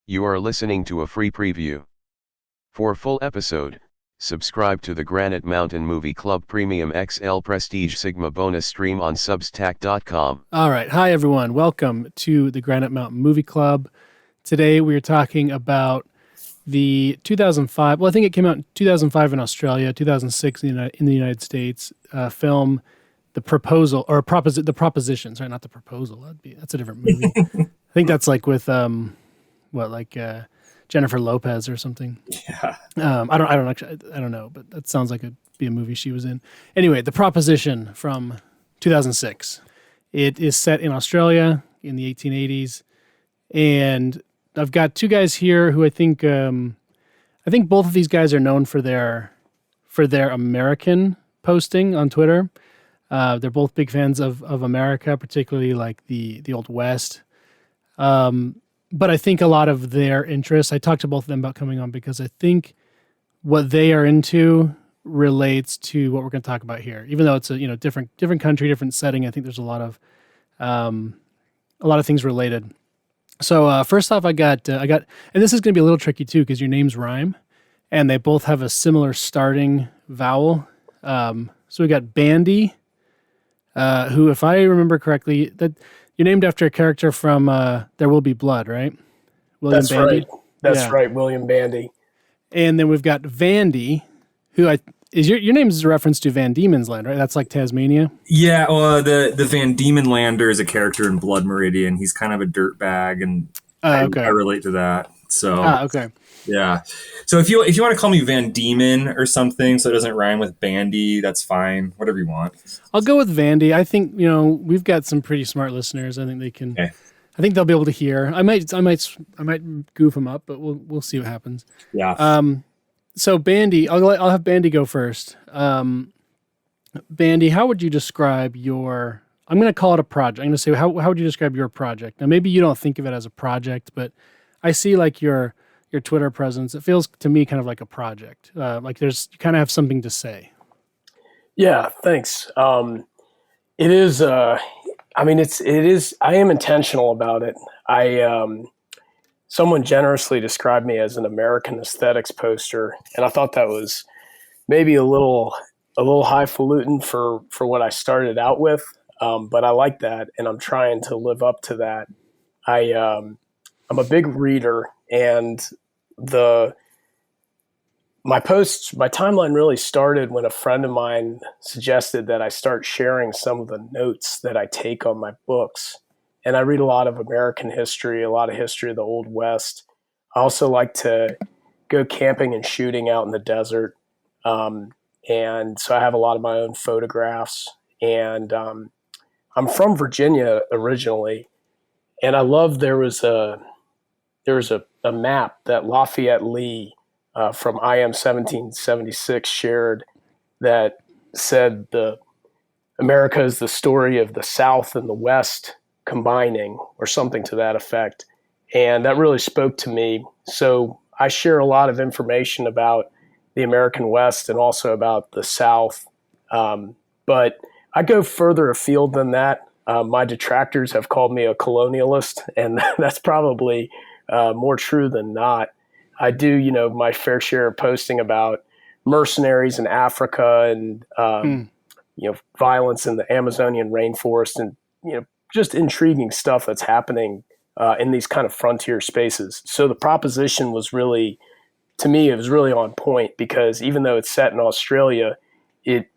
You are listening to a free preview. For full episode, subscribe to the Granite Mountain Movie Club Premium XL Prestige Sigma bonus stream on Substack.com. All right. Hi, everyone. Welcome to the Granite Mountain Movie Club. Today we are talking about the 2005, well, I think it came out in 2005 in Australia, 2006 in the United States, film The Proposal, or The Proposition. Sorry, not The Proposal. That's a different movie. I think that's like with, Jennifer Lopez or something. Yeah. I don't know, but that sounds like it'd be a movie she was in. Anyway, The Proposition from 2006. It is set in Australia in the 1880s, and I've got two guys here who I think both of these guys are known for their American posting on Twitter. They're both big fans of America, particularly like the Old West. But I think a lot of their interests, I talked to both of them about coming on because I think what they are into relates to what we're going to talk about here. Even though it's a different country, different setting, I think there's a lot of things related. So first off, I got, and this is going to be a little tricky too because your names rhyme, and they both have a similar starting vowel. So we got Bandy, who, if I remember correctly, that you're named after a character from There Will Be Blood, right? That's Bandy? Right. That's right, William Bandy. And then we've got Vandie, who is your name is a reference to Van Diemen's Land, right? That's like Tasmania. Yeah, well, the Van Diemen Lander is a character in Blood Meridian. He's kind of a dirtbag, and I relate to that. So okay. Yeah. So if you want to call me Van Diemen or something, so it doesn't rhyme with Bandy, that's fine. Whatever you want. I'll go with Vandie. I think we've got some pretty smart listeners. I think they can. Okay. I think they'll be able to hear. I might goof them up, but we'll see what happens. Yeah. So Bandy, I'll have Bandy go first. Bandy, how would you describe your? I'm going to call it a project. I'm going to say how would you describe your project? Now maybe you don't think of it as a project, but I see like your Twitter presence. It feels to me kind of like a project. Like you kind of have something to say. Yeah, thanks. It is. It is. I am intentional about it. Someone generously described me as an American aesthetics poster, and I thought that was maybe a little highfalutin for what I started out with. But I like that, and I'm trying to live up to that. I'm a big reader, and my timeline really started when a friend of mine suggested that I start sharing some of the notes that I take on my books. And I read a lot of American history, a lot of history of the Old West. I also like to go camping and shooting out in the desert. And so I have a lot of my own photographs. And I'm from Virginia originally. And I love there was a map that Lafayette Lee from IM 1776 shared that said America is the story of the South and the West combining, or something to that effect. And that really spoke to me. So I share a lot of information about the American West and also about the South. But I go further afield than that. My detractors have called me a colonialist, and that's probably more true than not. I do, my fair share of posting about mercenaries in Africa and, violence in the Amazonian rainforest and, just intriguing stuff that's happening in these kind of frontier spaces. So the proposition was really, to me, it was really on point because even though it's set in Australia, it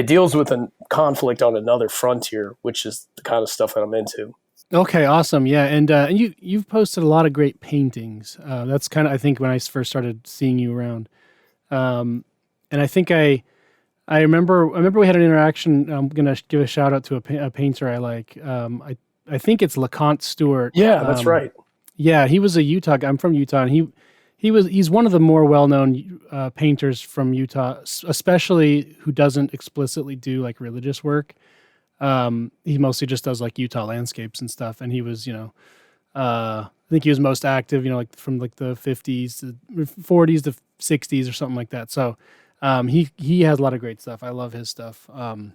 deals with a conflict on another frontier, which is the kind of stuff that I'm into. Okay, awesome. Yeah, and you've posted a lot of great paintings. That's kind of, I think, when I first started seeing you around. And I think I remember we had an interaction. I'm gonna give a shout out to a painter I like. I think it's LeConte Stewart. Yeah, that's right. Yeah, he was a Utah guy. I'm from Utah, and he's one of the more well-known painters from Utah, especially who doesn't explicitly do like religious work. He mostly just does like Utah landscapes and stuff. And he was, I think he was most active, like from like the 50s to 40s to 60s or something like that. So, he has a lot of great stuff. I love his stuff. And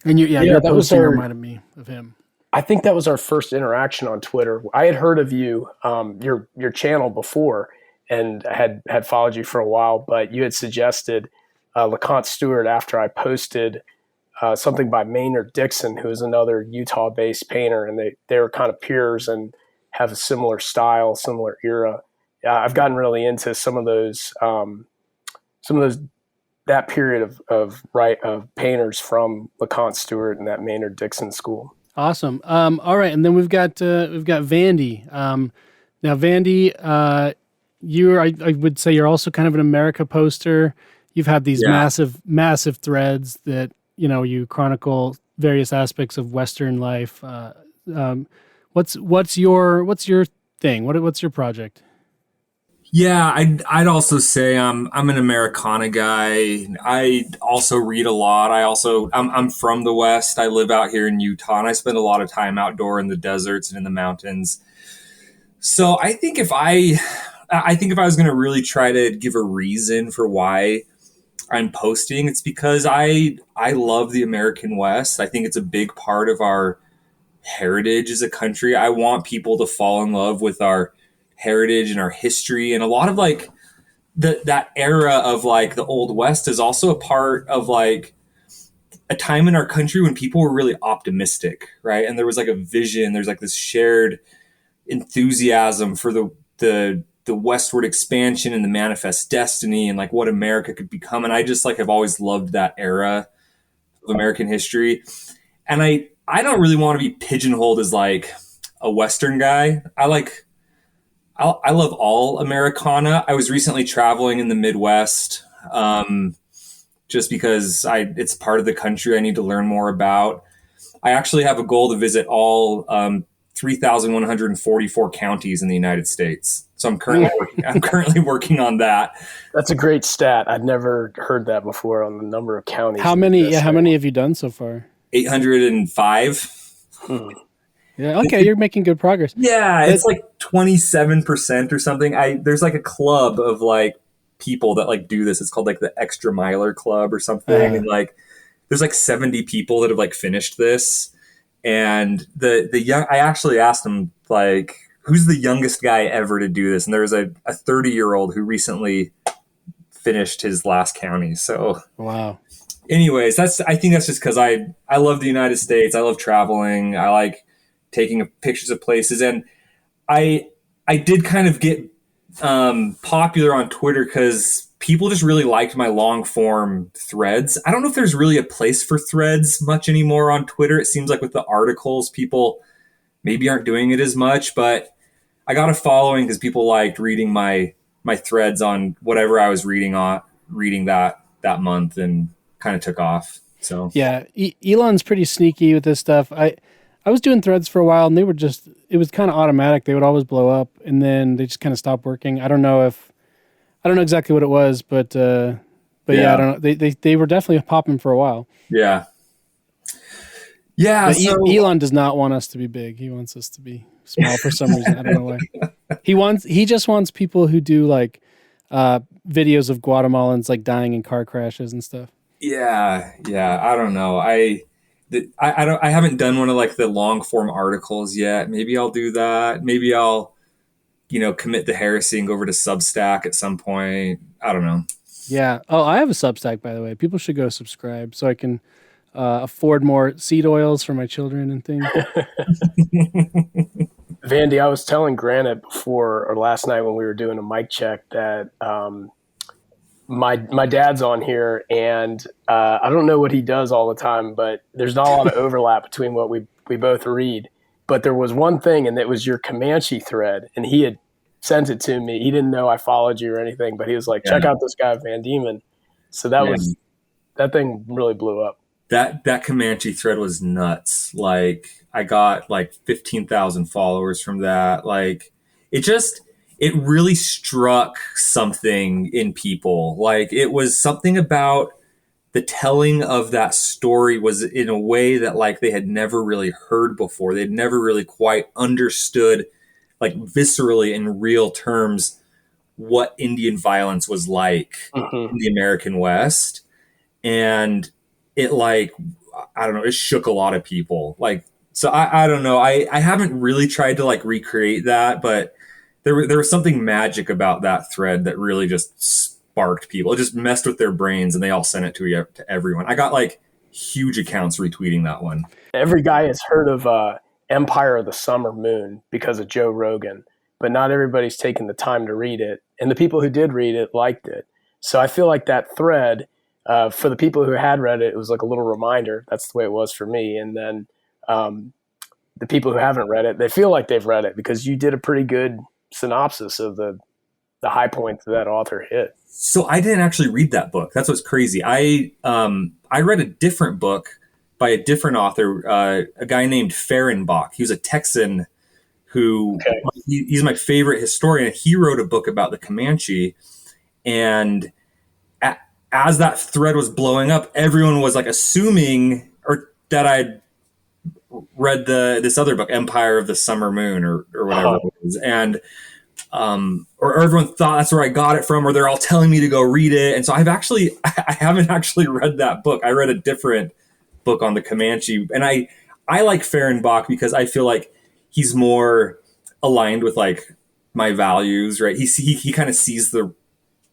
your posting reminded me of him. I think that was our first interaction on Twitter. I had heard of you, your channel before, and had followed you for a while. But you had suggested LeConte Stewart after I posted something by Maynard Dixon, who is another Utah-based painter, and they were kind of peers and have a similar style, similar era. I've gotten really into some of those that period of painters from LeConte Stewart and that Maynard Dixon school. Awesome. All right, and then we've got Vandie. Now, Vandie, I would say you're also kind of an America poster. You've had these massive threads that you chronicle various aspects of Western life. What's your thing? What's your project? Yeah, I'd also say I'm an Americana guy. I also read a lot. I'm from the West. I live out here in Utah, and I spend a lot of time outdoor in the deserts and in the mountains. So I think if I was going to really try to give a reason for why I'm posting, it's because I love the American West. I think it's a big part of our heritage as a country. I want people to fall in love with our heritage and our history, and a lot of like that era of like the Old West is also a part of like a time in our country when people were really optimistic, right? And there was like a vision. There's like this shared enthusiasm for the westward expansion and the manifest destiny and like what America could become. And I just like have always loved that era of American history. And I don't really want to be pigeonholed as like a Western guy. I love all Americana. I was recently traveling in the Midwest, just because it's part of the country I need to learn more about. I actually have a goal to visit all 3,144 counties in the United States. So I'm currently working on that. That's a great stat. I'd never heard that before on the number of counties. How many have you done so far? 805. Yeah. Okay. You're making good progress. Yeah. It's like 27% or something. There's like a club of like people that like do this. It's called like the Extra Miler Club or something. And like, there's like 70 people that have like finished this. And I actually asked them like, who's the youngest guy ever to do this? And there was a 30-year-old who recently finished his last county. So, wow. Anyways, I think that's just because I love the United States. I love traveling. I like taking pictures of places. And I did kind of get popular on Twitter because people just really liked my long form threads. I don't know if there's really a place for threads much anymore on Twitter. It seems like with the articles, people maybe aren't doing it as much, but I got a following because people liked reading my threads on whatever I was reading that month, and kind of took off. So yeah, Elon's pretty sneaky with this stuff. I was doing threads for a while, and it was kind of automatic. They would always blow up, and then they just kind of stopped working. I don't know exactly what it was, but yeah, I don't know. They were definitely popping for a while. Yeah. Yeah. But Elon does not want us to be big. He wants us to be small for some reason. I don't know why. He just wants people who do like videos of Guatemalans like dying in car crashes and stuff. Yeah. I don't know. I haven't done one of like the long form articles yet. Maybe I'll do that. Maybe I'll, commit to heresy and go over to Substack at some point. I don't know. Yeah. Oh, I have a Substack, by the way. People should go subscribe so I can afford more seed oils for my children and things. Vandie, I was telling Granite before or last night when we were doing a mic check that my dad's on here, and I don't know what he does all the time, but there's not a lot of overlap between what we both read. But there was one thing, and it was your Comanche thread, and he had sent it to me. He didn't know I followed you or anything, but he was like, check out this guy, Van Diemen. So that thing really blew up. That Comanche thread was nuts. Like I got like 15,000 followers from that. Like it really struck something in people. Like it was something about the telling of that story was in a way that like they had never really heard before. They'd never really quite understood like viscerally in real terms what Indian violence was like in the American West. And it like, I don't know, it shook a lot of people. Like So I don't know. I haven't really tried to like recreate that, but there was something magic about that thread that really just sparked people. It just messed with their brains, and they all sent it to everyone. I got like huge accounts retweeting that one. Every guy has heard of Empire of the Summer Moon because of Joe Rogan, but not everybody's taken the time to read it. And the people who did read it liked it. So I feel like that thread, for the people who had read it, it was like a little reminder. That's the way it was for me. And then the people who haven't read it, they feel like they've read it because you did a pretty good synopsis of the high points that author hit. So I didn't actually read that book. That's what's crazy. I read a different book by a different author, a guy named Fehrenbach. He was a Texan who he's my favorite historian. He wrote a book about the Comanche, and as that thread was blowing up, everyone was like assuming or that I'd read this other book, Empire of the Summer Moon, or whatever it was, and or everyone thought that's where I got it from, or they're all telling me to go read it. And so I haven't actually read that book. I read a different book on the Comanche, and I like Fehrenbach because I feel like he's more aligned with like my values, right? He kind of sees the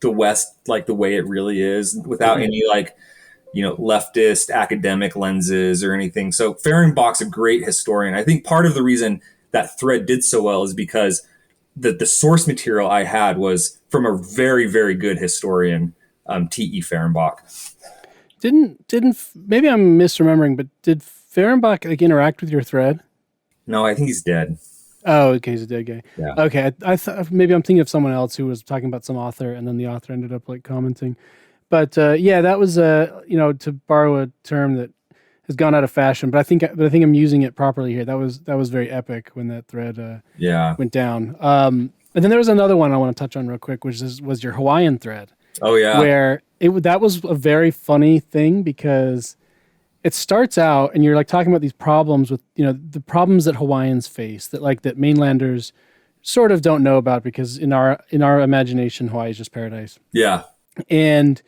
West like the way it really is without any like, leftist academic lenses or anything. So Fehrenbach's a great historian. I think part of the reason that thread did so well is because the source material I had was from a very, very good historian, T.E. Fehrenbach. Didn't maybe I'm misremembering, but did Fehrenbach like interact with your thread? No, I think he's dead. Oh, okay, he's a dead guy. Yeah. Okay, I thought maybe I'm thinking of someone else who was talking about some author, and then the author ended up like commenting. But yeah, that was to borrow a term that has gone out of fashion, but I think I'm using it properly here. That was very epic when that thread went down. And then there was another one I want to touch on real quick, which was your Hawaiian thread. Oh yeah, where that was a very funny thing because it starts out and you're like talking about these problems with the problems that Hawaiians face that mainlanders sort of don't know about because in our imagination Hawaii is just paradise. Yeah, and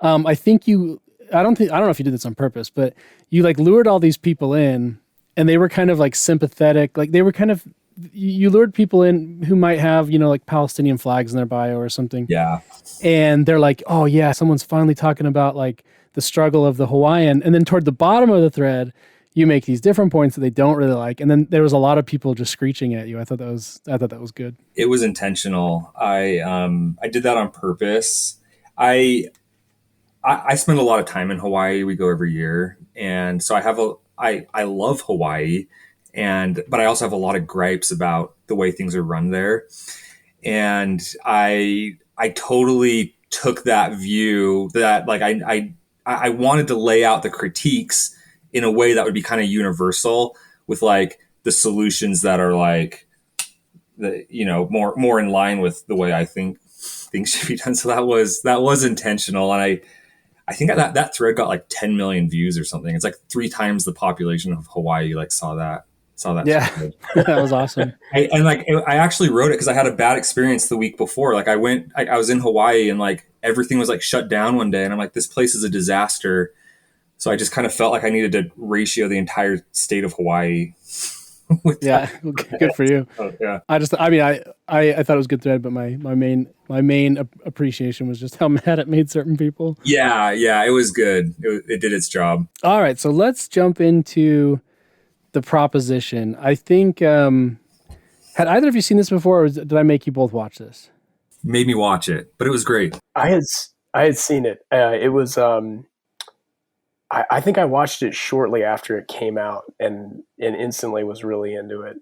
I think I don't know if you did this on purpose, but you like lured all these people in, and they were kind of like sympathetic, like they were kind of you lured people in who might have like Palestinian flags in their bio or something. Yeah, and they're like, oh yeah, someone's finally talking about like the struggle of the Hawaiian. And then toward the bottom of the thread, you make these different points that they don't really like, and then there was a lot of people just screeching at you. I thought that was good. It was intentional. I did that on purpose. I spend a lot of time in Hawaii. We go every year, and so I love Hawaii, but I also have a lot of gripes about the way things are run there, and I totally took that view that like I wanted to lay out the critiques in a way that would be kind of universal with like the solutions that are like more in line with the way I think things should be done. So that was intentional, and I think that thread got like 10 million views or something. It's like 3 times the population of Hawaii like saw that. Yeah, that was awesome. I actually wrote it because I had a bad experience the week before. Like I was in Hawaii and like everything was like shut down one day, and I'm like, this place is a disaster. So I just kind of felt like I needed to ratio the entire state of Hawaii. Yeah, good for you. Yeah. I thought it was a good thread, but my main appreciation was just how mad it made certain people. Yeah, it was good. It did its job. All right, so let's jump into The Proposition. I think had either of you seen this before, or did I make you both watch this? Made me watch it, but it was great. I had seen it. It was I think I watched it shortly after it came out and instantly was really into it.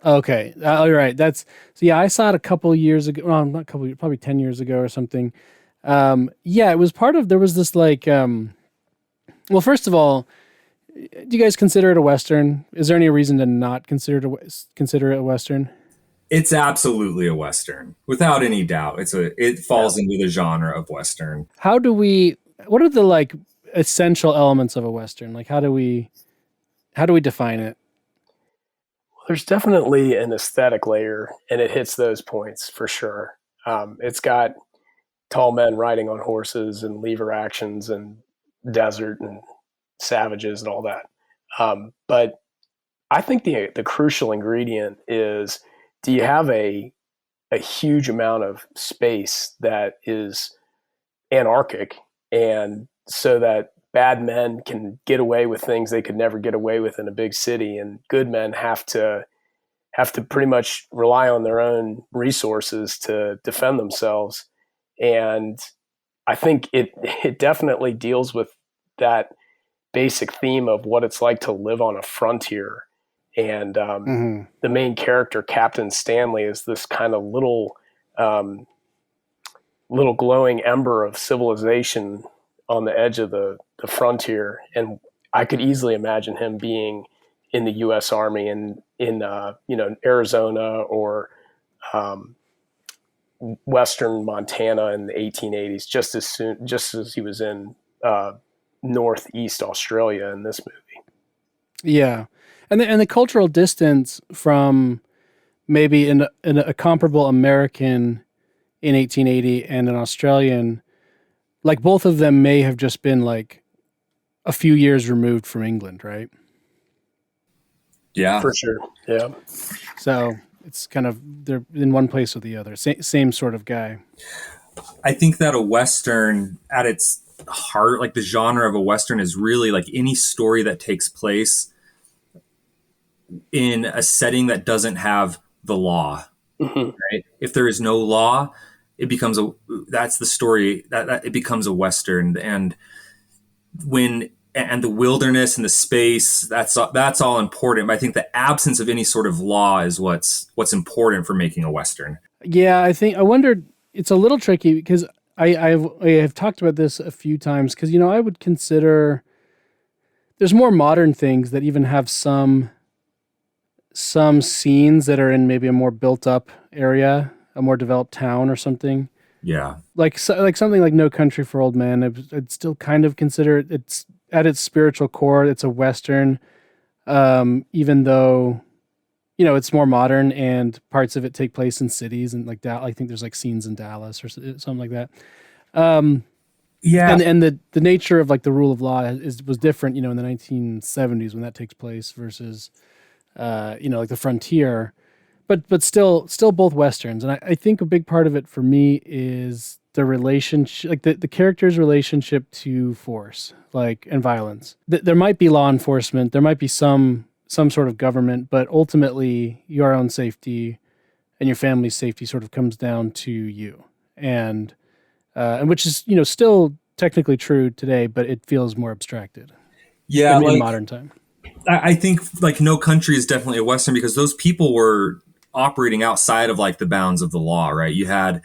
Okay. All right. I saw it a couple years ago. Well, not a couple, probably 10 years ago or something. It was there was this like, well, first of all, do you guys consider it a Western? Is there any reason to not consider it a Western? It's absolutely a Western, without any doubt. It falls into the genre of Western. What are the like essential elements of a Western? Like how do we define it? Well, there's definitely an aesthetic layer, and it hits those points for sure. It's got tall men riding on horses and lever actions and desert and savages and all that. But I think the crucial ingredient is, do you have a huge amount of space that is anarchic, and so that bad men can get away with things they could never get away with in a big city, and good men have to pretty much rely on their own resources to defend themselves. And I think it definitely deals with that basic theme of what it's like to live on a frontier. And the main character, Captain Stanley, is this kind of little glowing ember of civilization on the edge of the frontier. And I could easily imagine him being in the U.S. Army in Arizona or Western Montana in the 1880s, just as he was in Northeast Australia in this movie. Yeah, and the cultural distance from maybe in a comparable American in 1880 and an Australian, like both of them may have just been like a few years removed from England, right? Yeah, for sure. Yeah. So it's kind of, they're in one place or the other. Same sort of guy. I think that a Western at its heart, like the genre of a Western, is really like any story that takes place in a setting that doesn't have the law. Right? If there is no law, it becomes that's the story that it becomes a Western. And the wilderness and the space, that's all important. But I think the absence of any sort of law is what's important for making a Western. Yeah, I wondered, it's a little tricky because I have talked about this a few times, because, I would consider there's more modern things that even have some scenes that are in maybe a more built up area, a more developed town or something. Yeah. Like something like No Country for Old Men, I'd still kind of consider it's at its spiritual core, it's a Western, even though, it's more modern and parts of it take place in cities, and like I think there's like scenes in Dallas or something like that. Yeah. And the nature of like the rule of law was different, in the 1970s when that takes place versus, like the frontier, but still both Westerns. And I think a big part of it for me is the relationship, like the character's relationship to force, like, and violence. There might be law enforcement, there might be some sort of government, but ultimately your own safety and your family's safety sort of comes down to you. And which is, still technically true today, but it feels more abstracted. Yeah. In modern time. I think like No Country is definitely a Western because those people were operating outside of like the bounds of the law, right? You had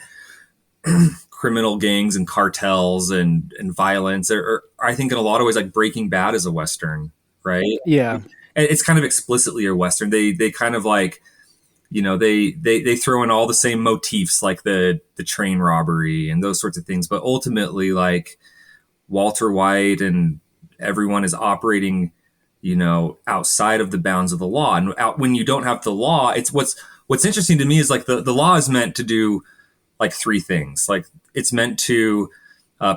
criminal gangs and cartels and violence. Or I think in a lot of ways, like Breaking Bad is a Western, right? Yeah. It's kind of explicitly a Western. They kind of like, they throw in all the same motifs, like the train robbery and those sorts of things. But ultimately, like Walter White and everyone is operating, outside of the bounds of the law. And when you don't have the law, it's what's interesting to me is like the law is meant to do like three things. Like it's meant to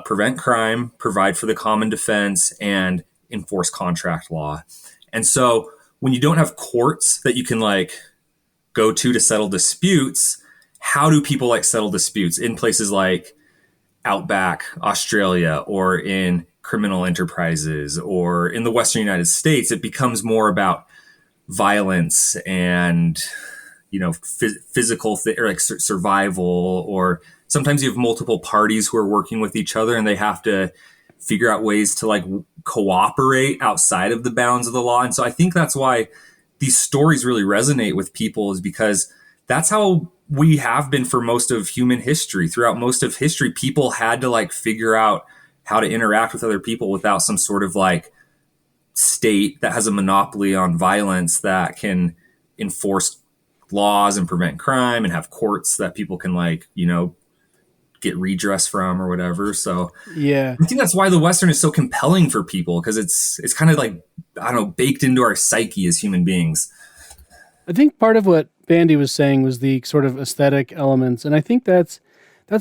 prevent crime, provide for the common defense, and enforce contract law. And so when you don't have courts that you can like go to settle disputes, how do people like settle disputes in places like Outback, Australia, or in criminal enterprises, or in the Western United States? It becomes more about violence and, physical or like survival, or sometimes you have multiple parties who are working with each other and they have to figure out ways to like cooperate outside of the bounds of the law. And so I think that's why these stories really resonate with people, is because that's how we have been for most of human history. Throughout most of history, people had to like figure out how to interact with other people without some sort of like state that has a monopoly on violence that can enforce laws and prevent crime and have courts that people can like, get redress from or whatever. So yeah, I think that's why the Western is so compelling for people, because it's kind of like, I don't know, baked into our psyche as human beings. I think part of what Bandy was saying was the sort of aesthetic elements, and I think that's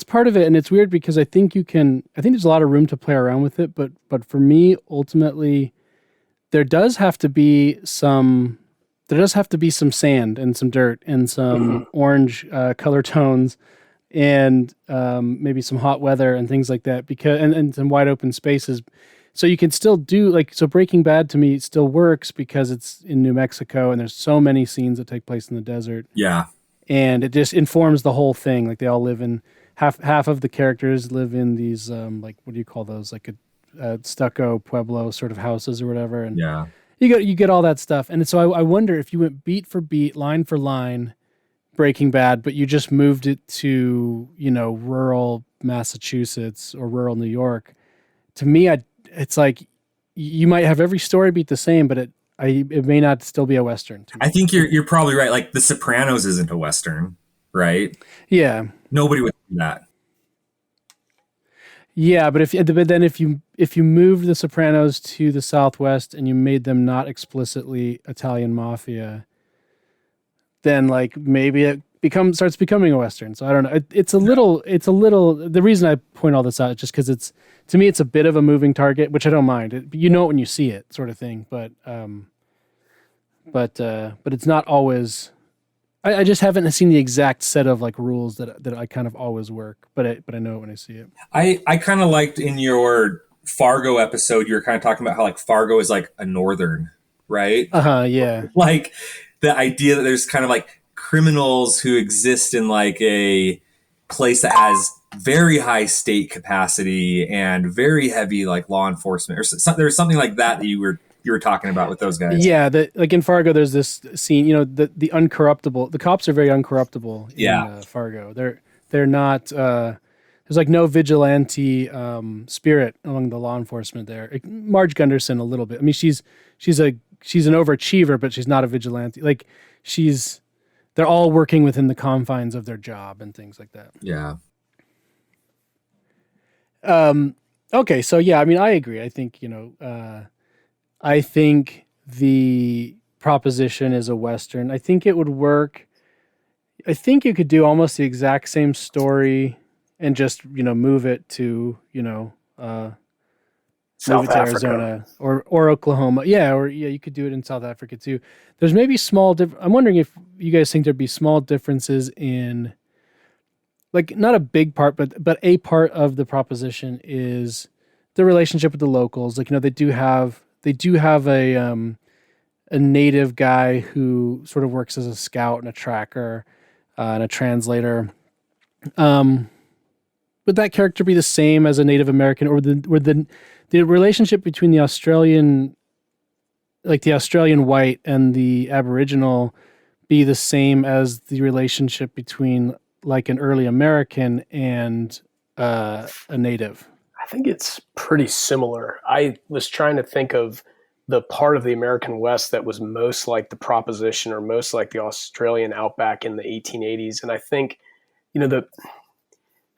part of it. And it's weird because I think there's a lot of room to play around with it, but for me, ultimately, there does have to be some sand and some dirt and some orange color tones and maybe some hot weather and things like that, because and some wide open spaces. So you can still do so Breaking Bad to me still works because it's in New Mexico and there's so many scenes that take place in the desert. Yeah. And it just informs the whole thing. Like they all live in half of the characters live in these what do you call those? Like a stucco pueblo sort of houses or whatever. And Yeah. you get all that stuff. And so I wonder if you went beat for beat, line for line, Breaking Bad, but you just moved it to, rural Massachusetts or rural New York. To me, it's like you might have every story beat the same, but it may not still be a Western. I think you're probably right. Like The Sopranos isn't a Western, right? Yeah. Nobody would do that. Yeah, but if you moved The Sopranos to the Southwest and you made them not explicitly Italian mafia, then like maybe it starts becoming a Western. So I don't know. It's a little. The reason I point all this out is just because to me it's a bit of a moving target, which I don't mind. You know it when you see it, sort of thing. But it's not always. I just haven't seen the exact set of like rules that I kind of always work, but I know it when I see it. I kind of liked in your Fargo episode, you were kind of talking about how like Fargo is like a northern, right? Yeah. Like the idea that there's kind of like criminals who exist in like a place that has very high state capacity and very heavy like law enforcement, or there's something like that you were talking about with those guys. Yeah, like in Fargo, there's this scene. The uncorruptible. The cops are very uncorruptible in Fargo. They're not. There's like no vigilante spirit among the law enforcement there. Marge Gunderson a little bit. I mean, she's an overachiever, but she's not a vigilante. Like they're all working within the confines of their job and things like that. Yeah. Okay, so yeah, I mean, I agree. I think I think the Proposition is a Western. I think it would work. I think you could do almost the exact same story and just, move it to, South Africa. Arizona or Oklahoma. Yeah, you could do it in South Africa too. There's maybe I'm wondering if you guys think there'd be small differences in, like, not a big part, but a part of the Proposition is the relationship with the locals. Like, they do have a native guy who sort of works as a scout and a tracker and a translator. Would that character be the same as a Native American, or the relationship between the Australian white and the Aboriginal be the same as the relationship between like an early American and a Native? I think it's pretty similar. I was trying to think of the part of the American West that was most like the Proposition or most like the Australian Outback in the 1880s. And I think,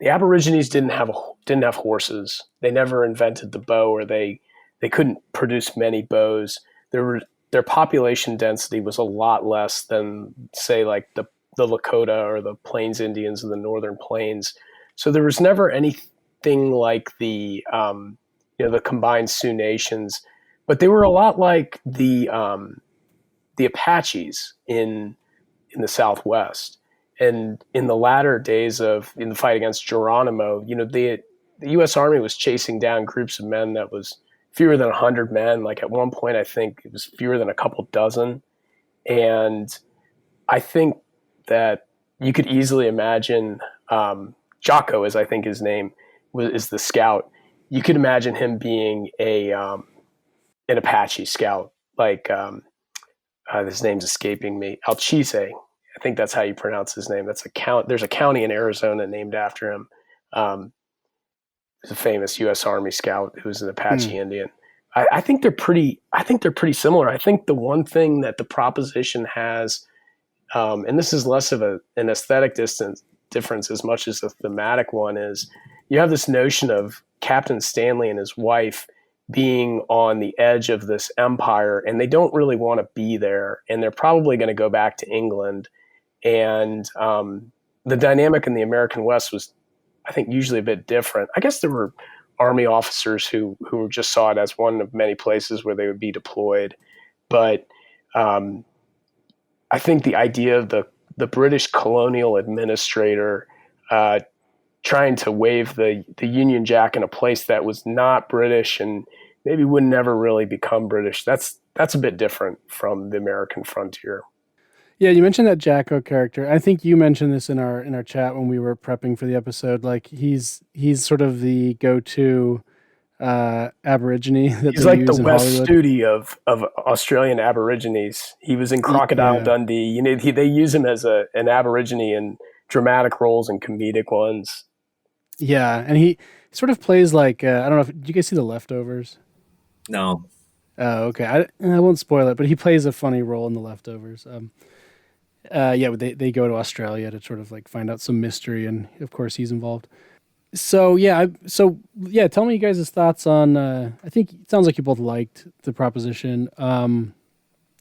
the Aborigines didn't have horses. They never invented the bow, or they couldn't produce many bows. Their population density was a lot less than, say, like the Lakota or the Plains Indians of the Northern Plains. So there was never anything like the combined Sioux nations, but they were a lot like the Apaches in the Southwest. And in the latter days in the fight against Geronimo, the U.S. Army was chasing down groups of men that was fewer than 100 men. Like at one point, I think it was fewer than a couple dozen. And I think that you could easily imagine Jocko, as I think his name is, the scout. You could imagine him being an Apache scout, like his name's escaping me, Alchise. I think that's how you pronounce his name. There's a county in Arizona named after him. He's a famous U.S. Army scout who's an Apache Indian. I think they're pretty similar. I think the one thing that the Proposition has, and this is less of an aesthetic difference as much as a thematic one, is you have this notion of Captain Stanley and his wife being on the edge of this empire, and they don't really want to be there, and they're probably going to go back to England. And the dynamic in the American West was, I think, usually a bit different. I guess there were Army officers who just saw it as one of many places where they would be deployed. But I think the idea of the British colonial administrator trying to wave the Union Jack in a place that was not British and maybe would never really become British, that's a bit different from the American frontier. Yeah, you mentioned that Jacko character. I think you mentioned this in our chat when we were prepping for the episode. Like he's sort of the go-to Aborigine that he's they like use the in West Hollywood. Studi of Australian Aborigines. He was in Crocodile Dundee. You know, they use him as an Aborigine in dramatic roles and comedic ones. Yeah, and he sort of plays like I don't know if did you guys see The Leftovers? No. Oh, okay. I won't spoil it, but he plays a funny role in The Leftovers. Yeah, they go to Australia to sort of like find out some mystery, and of course he's involved. So yeah, tell me you guys' thoughts on. I think it sounds like you both liked The Proposition.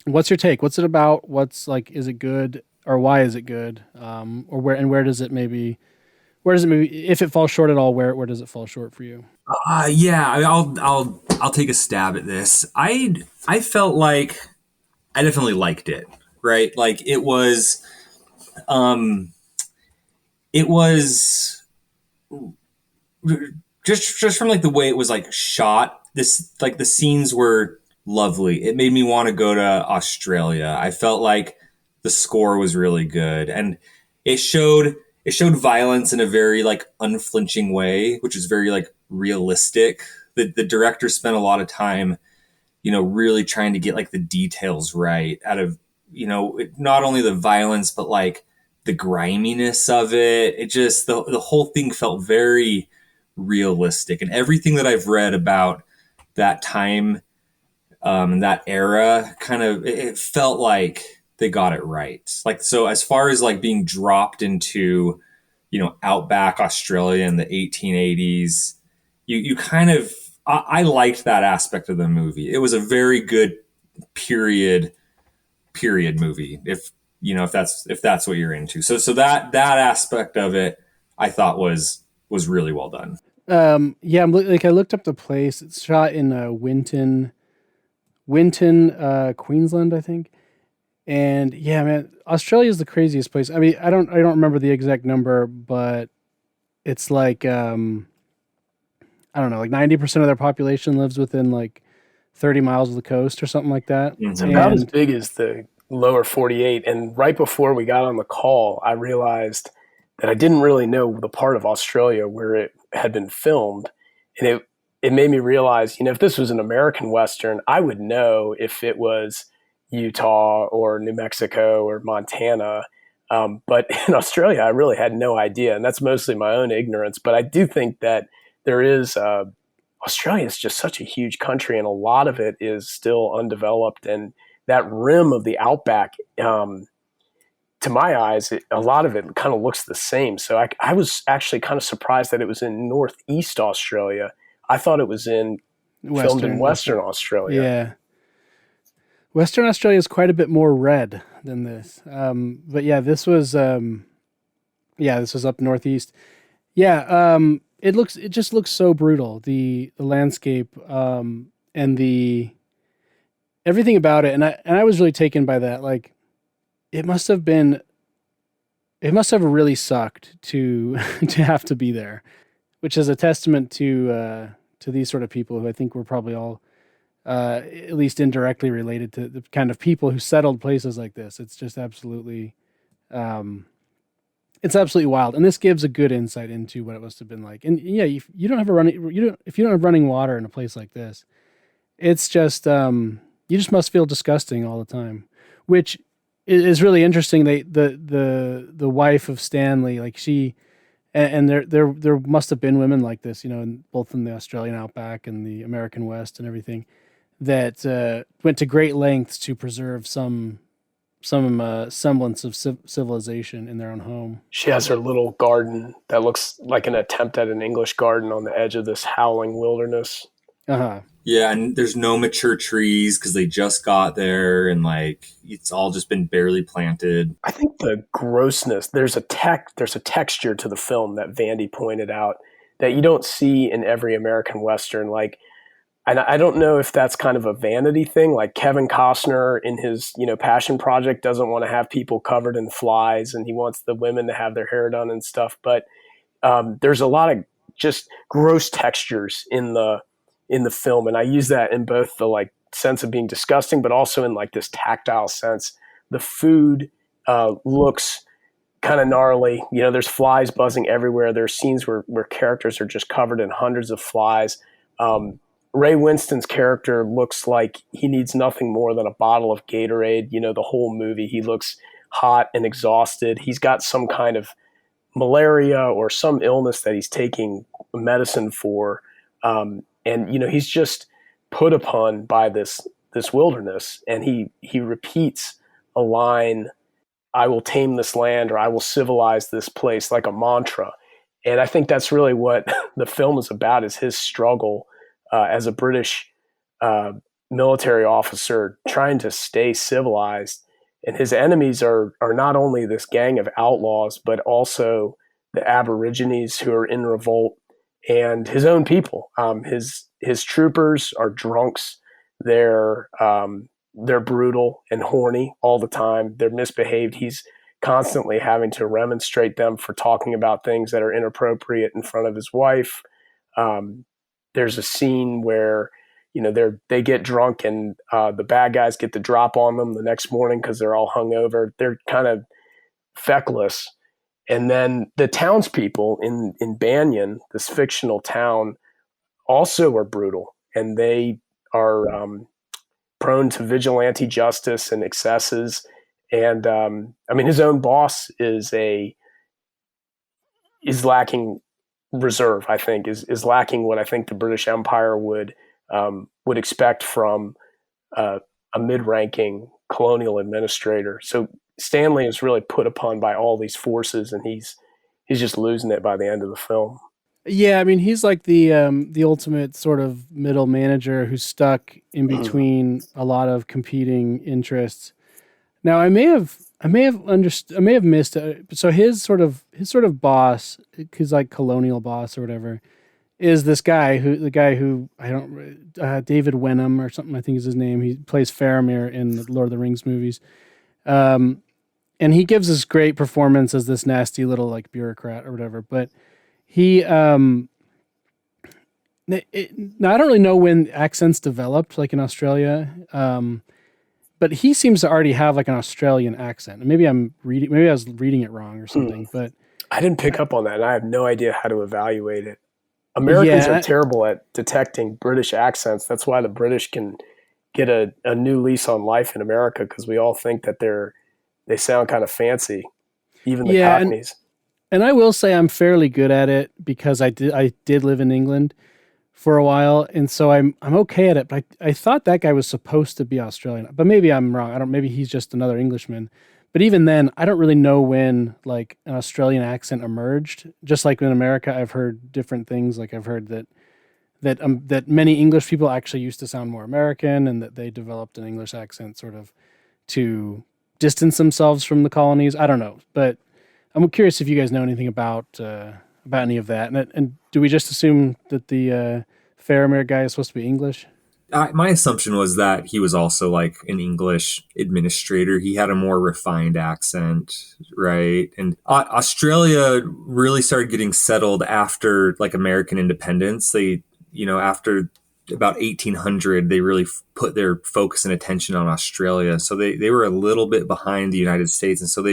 What's your take? What's it about? What's like? Is it good, or why is it good? Or where does it maybe? Where does it maybe? If it falls short at all, where does it fall short for you? Yeah, I'll take a stab at this. I felt like I definitely liked it. Right, like it was just from like the way it was like shot. This like the scenes were lovely. It made me want to go to Australia. I felt like the score was really good, and it showed violence in a very like unflinching way, which is very like realistic. The director spent a lot of time, really trying to get like the details right out of, not only the violence, but like the griminess of it. It just, the whole thing felt very realistic. And everything that I've read about that time, and that era, kind of, it felt like they got it right. Like, so as far as like being dropped into, outback Australia in the 1880s, you kind of, I liked that aspect of the movie. It was a very good period movie, if that's what you're into. So that aspect of it, I thought was really well done. Yeah, I looked up the place. It's shot in Winton, Queensland, I think. And yeah, man, Australia is the craziest place. I mean, I don't remember the exact number, but it's like I don't know, like 90% of their population lives within like 30 miles of the coast or something like that. It's about as big as the lower 48. And right before we got on the call, I realized that I didn't really know the part of Australia where it had been filmed. And it made me realize, if this was an American Western, I would know if it was Utah or New Mexico or Montana. But in Australia, I really had no idea. And that's mostly my own ignorance. But I do think that there is Australia is just such a huge country, and a lot of it is still undeveloped. And that rim of the outback, to my eyes, a lot of it kind of looks the same. So I was actually kind of surprised that it was in Northeast Australia. I thought it was filmed in Western Australia. Yeah. Western Australia is quite a bit more red than this. But yeah, this was up Northeast. Yeah. It just looks so brutal. The landscape, and the everything about it. And I was really taken by that. Like it must have really sucked to have to be there, which is a testament to these sort of people who I think we're probably all, at least indirectly related to the kind of people who settled places like this. It's just absolutely, it's absolutely wild. And this gives a good insight into what it must have been like. And yeah, if you don't have running water in a place like this, it's just, you just must feel disgusting all the time, which is really interesting. The wife of Stanley, like she, and there must have been women like this, both in the Australian outback and the American West and everything, that went to great lengths to preserve some semblance of civilization in their own home. She has her little garden that looks like an attempt at an English garden on the edge of this howling wilderness. Uh-huh. Yeah, and there's no mature trees because they just got there, and like it's all just been barely planted. I think the grossness, there's a texture to the film that Vandie pointed out that you don't see in every American Western. Like, and I don't know if that's kind of a vanity thing. Like Kevin Costner in his, Passion Project doesn't want to have people covered in flies, and he wants the women to have their hair done and stuff. But there's a lot of just gross textures in the film, and I use that in both the like sense of being disgusting, but also in like this tactile sense. The food looks kind of gnarly. There's flies buzzing everywhere. There's scenes where characters are just covered in hundreds of flies. Ray Winston's character looks like he needs nothing more than a bottle of Gatorade. The whole movie, he looks hot and exhausted. He's got some kind of malaria or some illness that he's taking medicine for. And, he's just put upon by this wilderness. And he repeats a line, "I will tame this land," or "I will civilize this place," like a mantra. And I think that's really what the film is about, is his struggle as a British military officer trying to stay civilized. And his enemies are not only this gang of outlaws, but also the Aborigines who are in revolt, and his own people. His troopers are drunks. They're brutal and horny all the time. They're misbehaved. He's constantly having to remonstrate them for talking about things that are inappropriate in front of his wife. There's a scene where they get drunk, and the bad guys get the drop on them the next morning because they're all hungover. They're kind of feckless. And then the townspeople in Banyan, this fictional town, also are brutal, and they are prone to vigilante justice and excesses. And his own boss is lacking reserve. I think is lacking what I think the British Empire would expect from a mid-ranking colonial administrator. So Stanley is really put upon by all these forces, and he's just losing it by the end of the film. Yeah, he's like the ultimate sort of middle manager who's stuck in between a lot of competing interests. Now, I may have missed it. So his sort of boss, his like colonial boss or whatever, is this guy who David Wenham or something, I think is his name. He plays Faramir in the Lord of the Rings movies. And he gives this great performance as this nasty little like bureaucrat or whatever. But he, now I don't really know when accents developed, like in Australia. But he seems to already have like an Australian accent. And maybe I was reading it wrong or something. But I didn't pick up on that, and I have no idea how to evaluate it. Americans are terrible at detecting British accents. That's why the British can get a new lease on life in America, because we all think that they sound kind of fancy, even the Cockneys. And I will say I'm fairly good at it because I did live in England for a while, and so I'm okay at it. But I thought that guy was supposed to be Australian, but maybe I'm wrong. Maybe he's just another Englishman. But even then, I don't really know when like an Australian accent emerged. Just like in America, I've heard different things. Like I've heard that many English people actually used to sound more American, and that they developed an English accent sort of to distance themselves from the colonies. I don't know, but I'm curious if you guys know anything about any of that. And do we just assume that the Faramir guy is supposed to be English? My assumption was that he was also like an English administrator. He had a more refined accent, right? And Australia really started getting settled after like American independence. They, after about 1800, they really put their focus and attention on Australia. So they were a little bit behind the United States. And so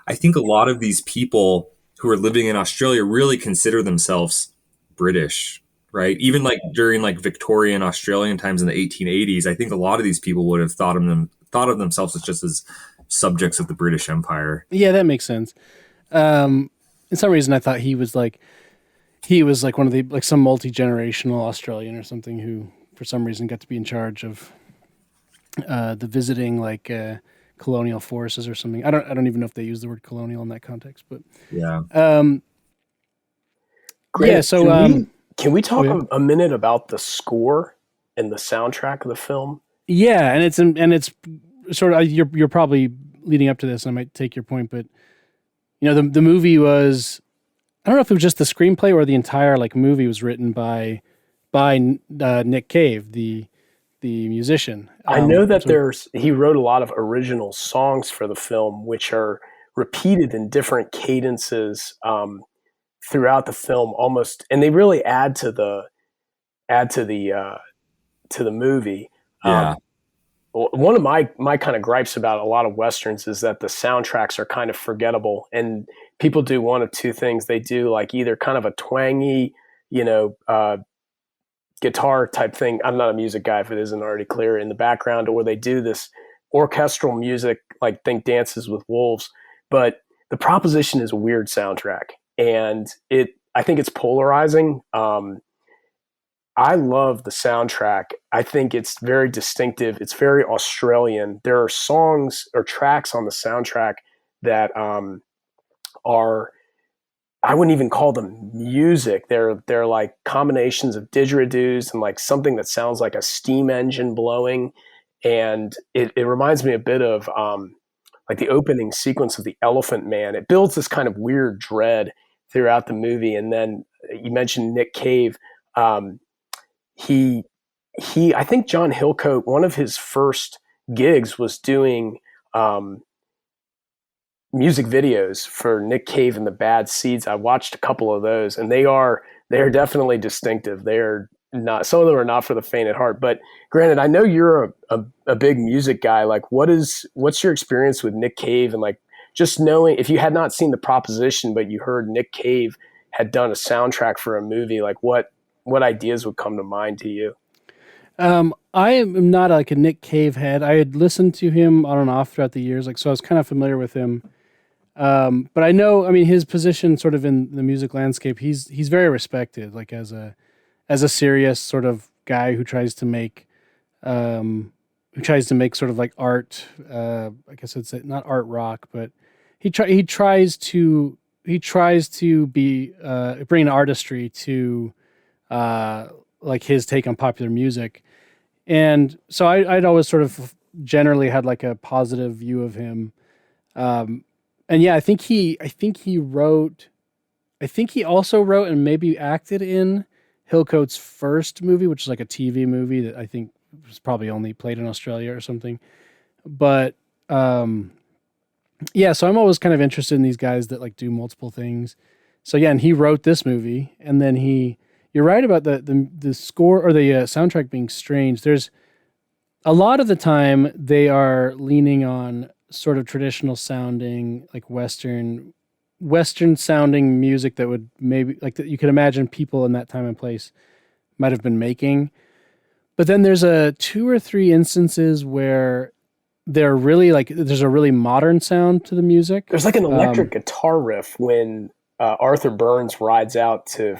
I think a lot of these people who are living in Australia really consider themselves British, right? Even like during like Victorian Australian times in the 1880s, I think a lot of these people would have thought of themselves as just as subjects of the British Empire. Yeah, that makes sense. In some reason, I thought he was like one of the like some multi-generational Australian or something who, for some reason, got to be in charge of the visiting like colonial forces or something. I don't even know if they use the word colonial in that context, but yeah. Great. Yeah. So can we talk a minute about the score and the soundtrack of the film? Yeah, and it's sort of you're probably leading up to this, and I might take your point, but the movie was I don't know if it was just the screenplay or the entire like movie was written by Nick Cave, the musician. I know that So he wrote a lot of original songs for the film, which are repeated in different cadences throughout the film, almost, and they really add to the movie. Yeah. One of my kind of gripes about a lot of westerns is that the soundtracks are kind of forgettable, and people do one of two things. They do like either kind of a twangy, you know, guitar type thing. I'm not a music guy if it isn't already clear in the background, or they do this orchestral music like think Dances with Wolves. But The Proposition is a weird soundtrack, and I think it's polarizing. I love the soundtrack. I think it's very distinctive. It's very Australian. There are songs or tracks on the soundtrack that are, I wouldn't even call them music. They're like combinations of didgeridoos and like something that sounds like a steam engine blowing, and it reminds me a bit of like the opening sequence of The Elephant Man. It builds this kind of weird dread throughout the movie, and then you mentioned Nick Cave. Um, he I think John Hillcoat, one of his first gigs was doing um, music videos for Nick Cave and the Bad Seeds. I watched a couple of those, and they are definitely distinctive. They are not, some of them are not for the faint at heart. But granted, I know you're a big music guy. Like, what's your experience with Nick Cave, and like just knowing, if you had not seen The Proposition but you heard Nick Cave had done a soundtrack for a movie, like what ideas would come to mind to you? I am not like a Nick Cave head. I had listened to him on and off throughout the years, like so I was kind of familiar with him. But I know, I mean, his position sort of in the music landscape, he's very respected, like as a serious sort of guy who tries to make sort of like art. I guess it's not art rock, but he tries to be bring artistry to like his take on popular music, and so I'd always sort of generally had like a positive view of him. And yeah, I think he also wrote and maybe acted in Hillcoat's first movie, which is like a TV movie that I think was probably only played in Australia or something. But um, yeah, so I'm always kind of interested in these guys that like do multiple things. So yeah, and he wrote this movie, and then you're right about the score or the soundtrack being strange. There's a lot of the time they are leaning on sort of traditional sounding, like Western sounding music that would maybe like that you could imagine people in that time and place might have been making. But then there's a two or three instances where they're really like there's a really modern sound to the music. There's like an electric guitar riff when Arthur Burns rides out to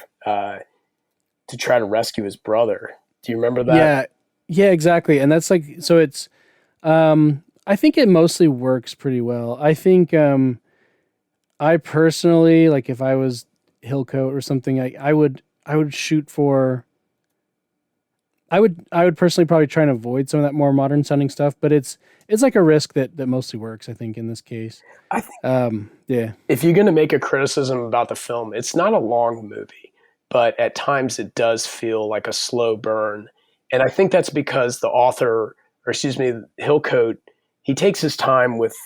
try to rescue his brother. Do you remember that? Yeah, yeah, exactly. And that's like so it's I think it mostly works pretty well. I think I personally like if I was Hillcoat or something, I would shoot for I would personally probably try and avoid some of that more modern sounding stuff, but it's like a risk that mostly works, I think, in this case. I think Yeah. if you're going to make a criticism about the film, it's not a long movie, but at times it does feel like a slow burn. And I think that's because the author, or excuse me, Hillcoat, he takes his time with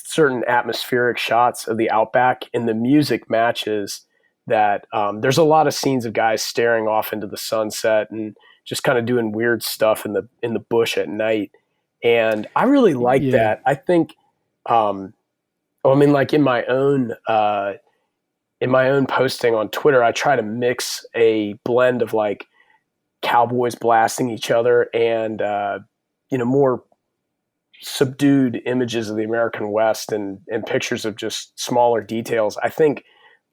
certain atmospheric shots of the outback, and the music matches that. There's a lot of scenes of guys staring off into the sunset and just kind of doing weird stuff in the bush at night. And I really like Yeah. that. I think, I mean, like in my own posting on Twitter, I try to mix a blend of like cowboys blasting each other and more subdued images of the American West and pictures of just smaller details. I think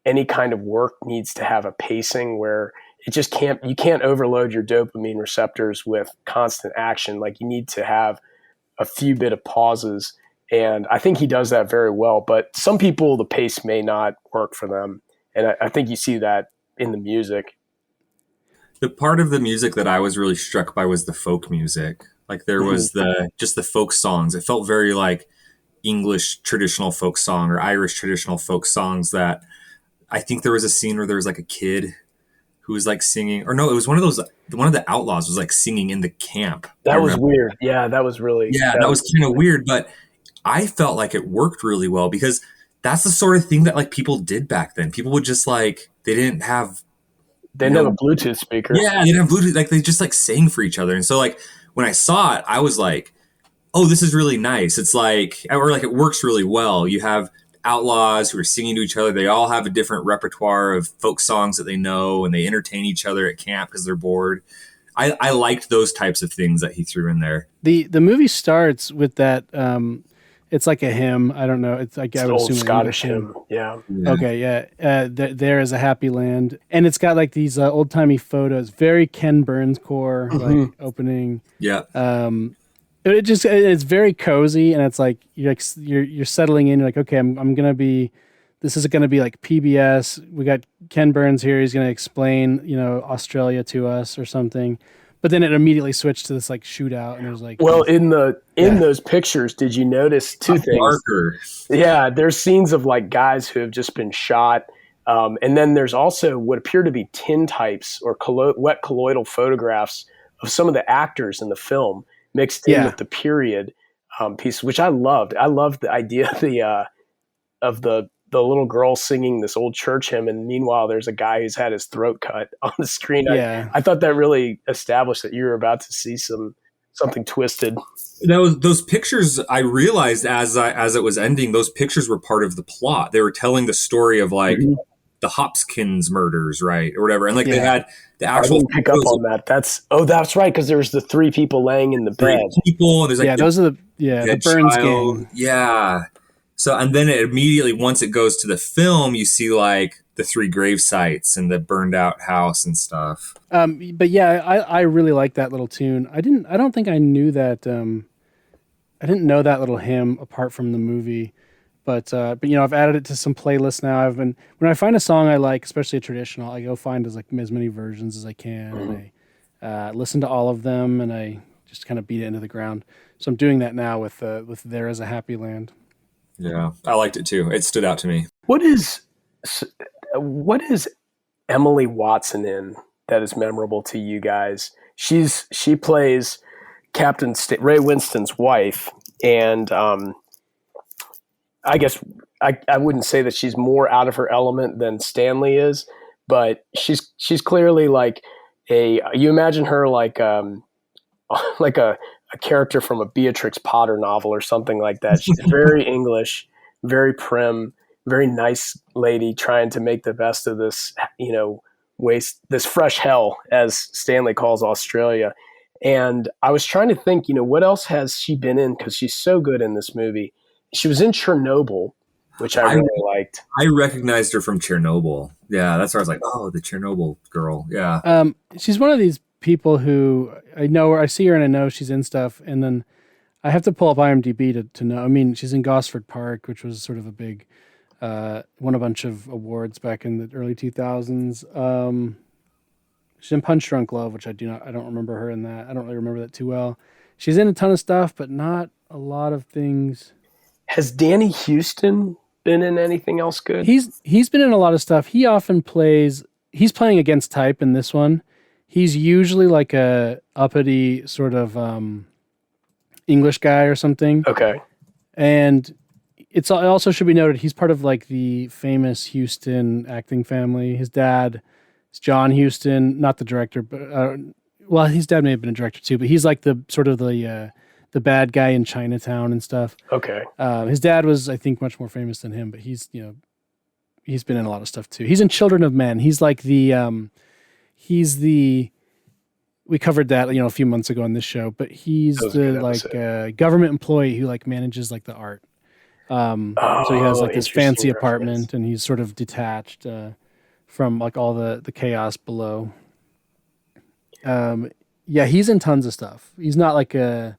any kind of work needs to have a pacing where you can't overload your dopamine receptors with constant action. Like you need to have a few bit of pauses. And I think he does that very well. But some people, the pace may not work for them. And I think you see that in the music. The part of the music that I was really struck by was the folk music. Like there Mhm. was the folk songs. It felt very like English traditional folk song or Irish traditional folk songs that I think there was a scene where there was like a kid who was like singing, or no, it was one of the outlaws was like singing in the camp. That was weird. Yeah, that was that was kind of weird, but I felt like it worked really well because that's the sort of thing that like people did back then. People would just like, they didn't have a Bluetooth speaker. Yeah, they didn't have Bluetooth. Like they just like sang for each other. And so like when I saw it, I was like, oh, this is really nice. It's like, or like it works really well. You have outlaws who are singing to each other. They all have a different repertoire of folk songs that they know, and they entertain each other at camp because they're bored. I liked those types of things that he threw in there. The movie starts with that. It's like a hymn. I don't know. It's like, I would assume Scottish hymn. Yeah. Okay. Yeah. There is a happy land, and it's got like these old timey photos. Very Ken Burns core like opening. Yeah. It's very cozy, and it's like you're settling in. You're like, okay, I'm gonna be. This is gonna be like PBS. We got Ken Burns here. He's gonna explain, Australia to us or something. But then it immediately switched to this like shootout, and there's like, well, in those pictures, did you notice two things? Marker. Yeah, there's scenes of like guys who have just been shot, and then there's also what appear to be tintypes or wet colloidal photographs of some of the actors in the film mixed in with the period piece, which I loved. I loved the idea of the little girl singing this old church hymn, and meanwhile there's a guy who's had his throat cut on the screen. I thought that really established that you were about to see something twisted. Those pictures, I realized as it was ending, those pictures were part of the plot. They were telling the story of like the Hopkins murders, right, or whatever, and like they had the actual. I didn't pick up on that. That's right, because there's the three people laying in the bed. People, and there's like those are the Burns gang. Yeah. So, and then it immediately, once it goes to the film, you see like the 3 grave sites and the burned out house and stuff. But yeah, I really like that little tune. I don't think I knew that. I didn't know that little hymn apart from the movie, but I've added it to some playlists now. When I find a song I like, especially a traditional, I go find as many versions as I can, and I listen to all of them, and I just kind of beat it into the ground. So I'm doing that now with There Is a Happy Land. Yeah, I liked it too. It stood out to me. What is Emily Watson in that is memorable to you guys? She plays Captain Ray Winston's wife, and I guess I wouldn't say that she's more out of her element than Stanley is, but she's clearly like you imagine her like a character from a Beatrix Potter novel or something like that. She's very English, very prim, very nice lady trying to make the best of this, this fresh hell, as Stanley calls Australia. And I was trying to think, what else has she been in? Because she's so good in this movie. She was in Chernobyl, which I really liked. I recognized her from Chernobyl. Yeah, that's where I was like, oh, the Chernobyl girl. Yeah. She's one of these people who I know her, I see her and I know she's in stuff, and then I have to pull up IMDb to know. I mean, she's in Gosford Park, which was sort of a big won a bunch of awards back in the early 2000s. She's in Punch Drunk Love, which I don't remember her in that. I don't really remember that too well. She's in a ton of stuff, but not a lot of things. Has Danny Houston been in anything else good? He's been in a lot of stuff. He often he's playing against type in this one. He's usually like a uppity sort of English guy or something. Okay. And it also should be noted he's part of like the famous Houston acting family. His dad is John Huston, not the director, but his dad may have been a director too. But he's like the sort of the bad guy in Chinatown and stuff. Okay. His dad was, I think, much more famous than him, but he's been in a lot of stuff too. He's in Children of Men. He's like we covered that, a few months ago on this show, but he's the government employee who like manages like the art. So he has like this fancy apartment, and he's sort of detached from like all the chaos below. He's in tons of stuff. He's not like a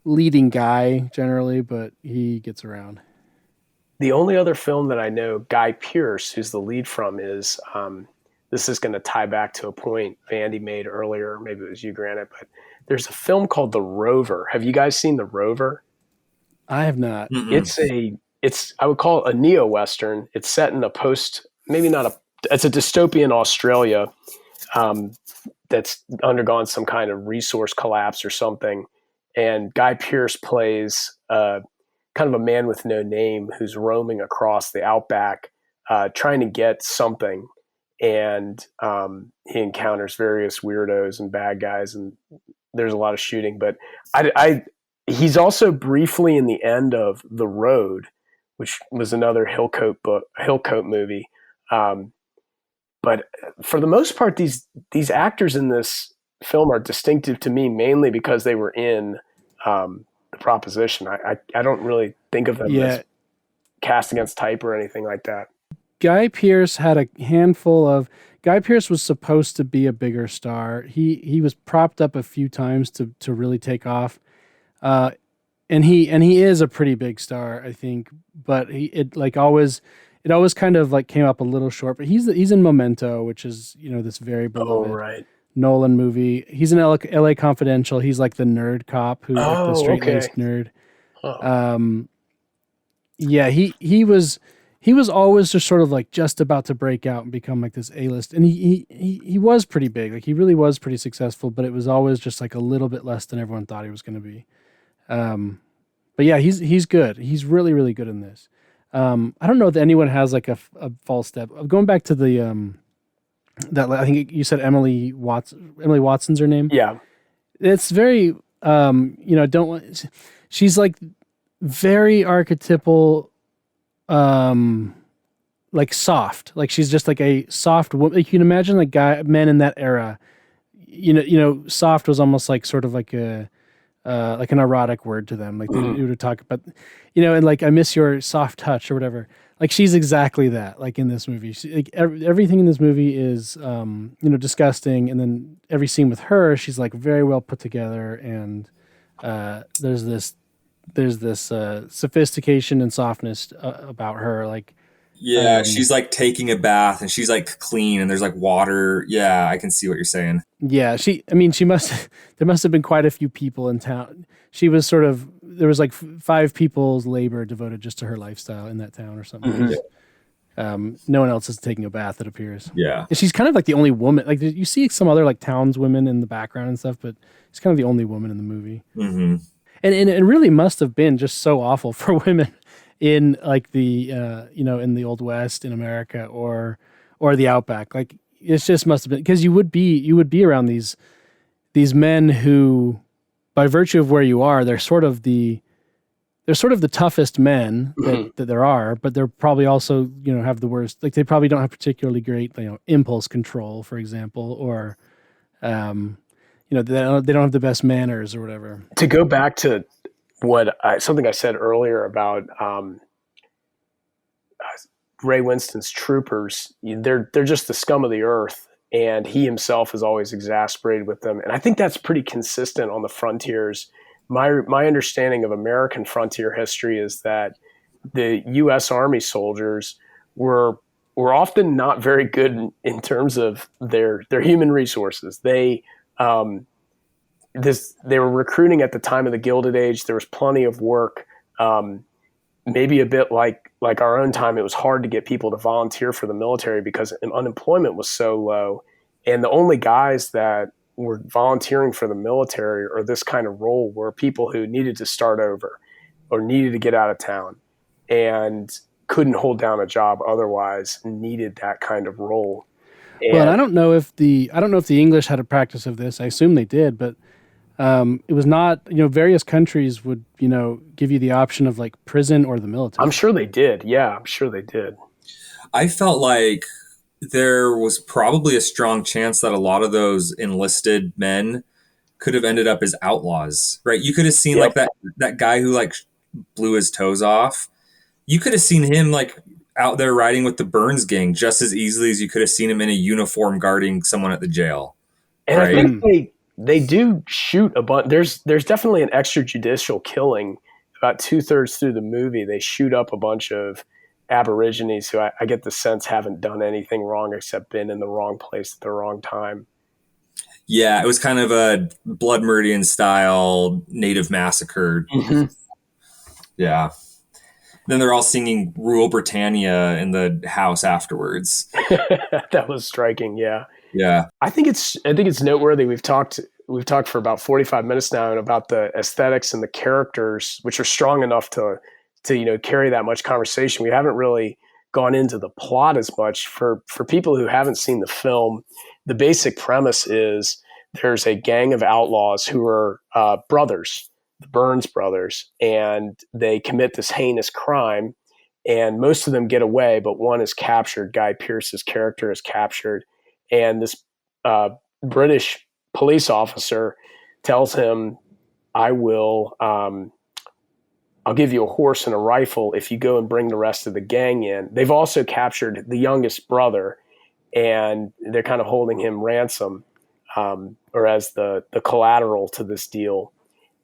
leading guy generally, but he gets around. The only other film that I know Guy Pearce, who's the lead from, is this is going to tie back to a point Vandie made earlier. Maybe it was you, Granite, but there's a film called The Rover. Have you guys seen The Rover? I have not. Mm-mm. It's I would call it a neo-Western. It's set in a maybe not a, it's a dystopian Australia that's undergone some kind of resource collapse or something. And Guy Pearce plays kind of a man with no name who's roaming across the outback trying to get something. And he encounters various weirdos and bad guys, and there's a lot of shooting. But he's also briefly in the end of The Road, which was another Hillcoat movie. But for the most part, these actors in this film are distinctive to me mainly because they were in The Proposition. I don't really think of them as cast against type or anything like that. Guy Pearce had a handful of. Guy Pearce was supposed to be a bigger star. He was propped up a few times to really take off, and he is a pretty big star, I think. But it always kind of like came up a little short. But he's in Memento, which is this very beloved Nolan movie. He's in L.A. Confidential. He's like the nerd cop who's like the straight-laced nerd. Yeah, he was always just sort of like just about to break out and become like this A-list. And he was pretty big. Like he really was pretty successful, but it was always just like a little bit less than everyone thought he was going to be. But yeah, he's good. He's really, really good in this. I don't know if anyone has like a false step. Going back to the that I think you said Emily Watson's her name. Yeah. It's very she's like very archetypal, like soft, like she's just like a soft woman. Like you can imagine like men in that era, soft was almost like sort of like a like an erotic word to them. Like they would talk about, and like I miss your soft touch or whatever. Like she's exactly that. Like in this movie, like everything in this movie is disgusting, and then every scene with her, she's like very well put together, and there's this sophistication and softness about her. Like, she's like taking a bath and she's like clean and there's like water. Yeah, I can see what you're saying. Yeah, there must have been quite a few people in town. She was there was like 5 people's labor devoted just to her lifestyle in that town or something. Mm-hmm. No one else is taking a bath, it appears. Yeah. And she's kind of like the only woman. Like you see some other like townswomen in the background and stuff, but she's kind of the only woman in the movie. Mm-hmm. And it really must have been just so awful for women in like the in the Old West in America or the Outback. Like it just must have been, because you would be around these men who, by virtue of where you are, they're sort of the toughest men that there are, but they're probably also have the worst. Like they probably don't have particularly great impulse control, for example, or they don't have the best manners or whatever. To go back to something I said earlier about Ray Winston's troopers, they're just the scum of the earth, and he himself is always exasperated with them. And I think that's pretty consistent on the frontiers. My understanding of American frontier history is that the U.S. Army soldiers were often not very good in terms of their human resources. They were recruiting at the time of the Gilded Age. There was plenty of work. Maybe a bit like our own time, it was hard to get people to volunteer for the military because unemployment was so low. And the only guys that were volunteering for the military or this kind of role were people who needed to start over or needed to get out of town and couldn't hold down a job otherwise, needed that kind of role. And I don't know if the English had a practice of this. I assume they did, but it was not, various countries would, give you the option of like prison or the military. I'm sure they did. Yeah, I'm sure they did. I felt like there was probably a strong chance that a lot of those enlisted men could have ended up as outlaws, right? You could have seen like that guy who like blew his toes off. You could have seen him like out there riding with the Burns gang just as easily as you could have seen him in a uniform guarding someone at the jail. And right? I think they do shoot a bunch. There's definitely an extrajudicial killing about 2/3 through the movie. They shoot up a bunch of Aborigines who I get the sense haven't done anything wrong except been in the wrong place at the wrong time. Yeah, it was kind of a Blood Meridian style native massacre. Mm-hmm. Yeah. Then they're all singing Rule Britannia in the house afterwards. That was striking. Yeah. Yeah. I think it's noteworthy. We've talked for about 45 minutes now and about the aesthetics and the characters, which are strong enough to carry that much conversation. We haven't really gone into the plot as much. For people who haven't seen the film, the basic premise is there's a gang of outlaws who are brothers, the Burns brothers, and they commit this heinous crime. And most of them get away, but one is captured. Guy Pearce's character is captured, and this British police officer tells him, "I will. I'll give you a horse and a rifle if you go and bring the rest of the gang in." They've also captured the youngest brother, and they're kind of holding him ransom, or as the collateral to this deal.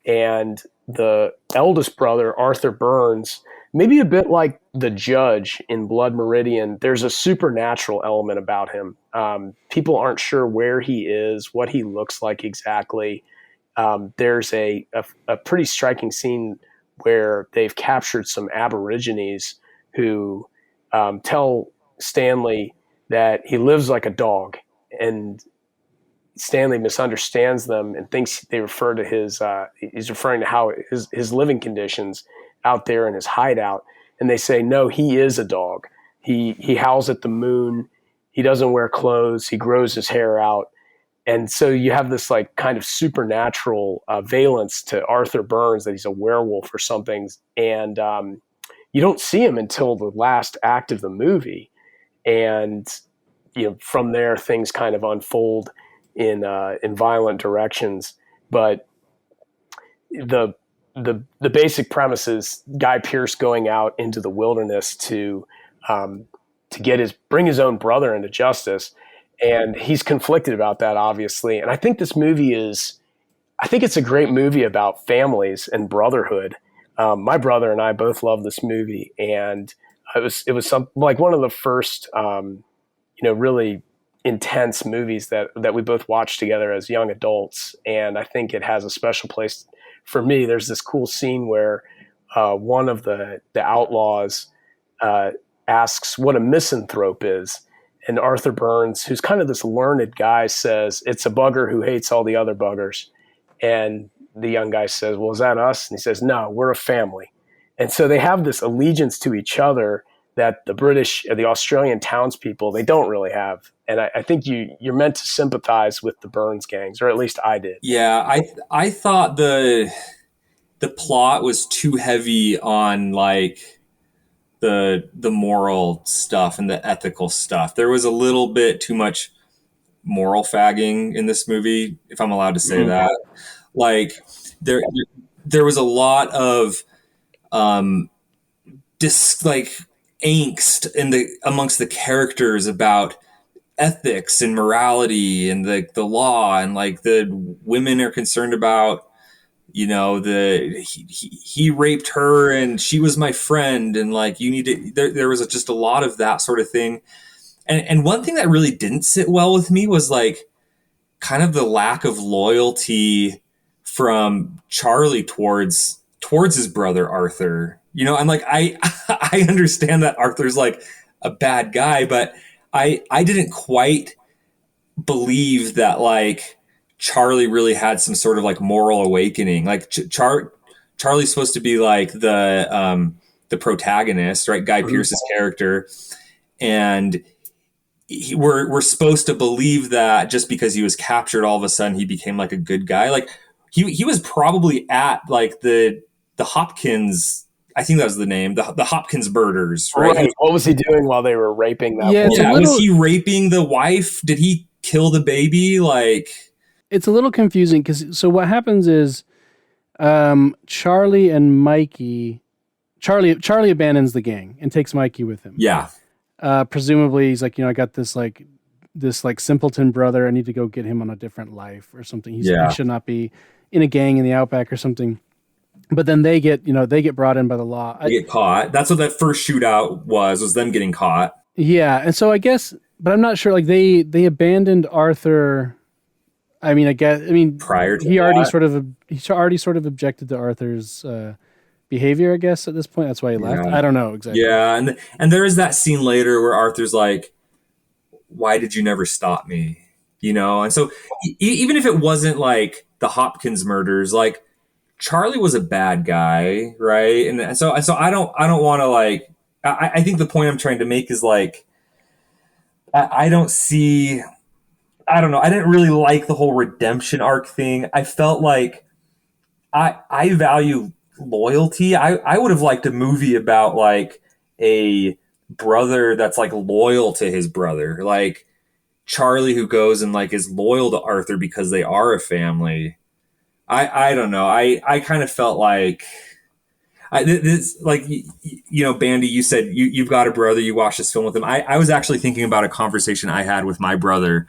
And the eldest brother, Arthur Burns, maybe a bit like the judge in Blood Meridian, there's a supernatural element about him. People aren't sure where he is, what he looks like exactly. There's a pretty striking scene where they've captured some Aborigines who tell Stanley that he lives like a dog, and Stanley misunderstands them and thinks they refer to he's referring to how his living conditions out there in his hideout. And they say, no, he is a dog. He howls at the moon. He doesn't wear clothes. He grows his hair out. And so you have this like kind of supernatural valence to Arthur Burns, that he's a werewolf or something. And you don't see him until the last act of the movie. And from there, things kind of unfold in violent directions. But the basic premise is Guy Pearce going out into the wilderness to bring his own brother into justice, and he's conflicted about that, obviously. And I think it's a great movie about families and brotherhood. My brother and I both love this movie, and it was like one of the first really intense movies that we both watched together as young adults. And I think it has a special place for me. There's this cool scene where one of the outlaws asks what a misanthrope is. And Arthur Burns, who's kind of this learned guy, says, "It's a bugger who hates all the other buggers." And the young guy says, "Well, is that us?" And he says, "No, we're a family." And so they have this allegiance to each other that the Australian townspeople, they don't really have. And I think you're meant to sympathize with the Burns gangs, or at least I did. Yeah, I thought the plot was too heavy on like the moral stuff and the ethical stuff. There was a little bit too much moral fagging in this movie, if I'm allowed to say that. Like there was a lot of angst amongst the characters about ethics and morality and the law, and like the women are concerned about, he raped her and she was my friend, and like you need to. There was just a lot of that sort of thing, and one thing that really didn't sit well with me was like kind of the lack of loyalty from Charlie towards his brother Arthur. I'm like I understand that Arthur's like a bad guy, but I didn't quite believe that like Charlie really had some sort of like moral awakening. Like Charlie's supposed to be like the protagonist, right? Guy Pearce's character, and we're supposed to believe that just because he was captured, all of a sudden he became like a good guy. Like he was probably at like the Hopkins. I think that was the name, the Hopkins birders, right? What was he doing while they were raping that? Yeah, was he raping the wife? Did he kill the baby? Like, it's a little confusing because what happens is Charlie abandons the gang and takes Mikey with him. Yeah. Presumably he's like, I got this simpleton brother. I need to go get him on a different life or something. He should not be in a gang in the Outback or something. But then they get brought in by the law. They get caught. That's what that first shootout was them getting caught. Yeah. And so I guess, but I'm not sure, like they abandoned Arthur. Prior to he already sort of objected to Arthur's behavior, I guess, at this point. That's why he left. I don't know exactly. Yeah, and there is that scene later where Arthur's like, "Why did you never stop me?" You know, and so even if it wasn't like the Hopkins murders, like Charlie was a bad guy, right? And so I don't want to like. I think the point I'm trying to make is like, I don't see. I don't know. I didn't really like the whole redemption arc thing. I felt like I value loyalty. I would have liked a movie about like a brother that's like loyal to his brother, like Charlie who goes and like is loyal to Arthur because they are a family. I don't know. I kind of felt like this like you know, Bandy, you said you've got a brother, you watched this film with him. I was actually thinking about a conversation I had with my brother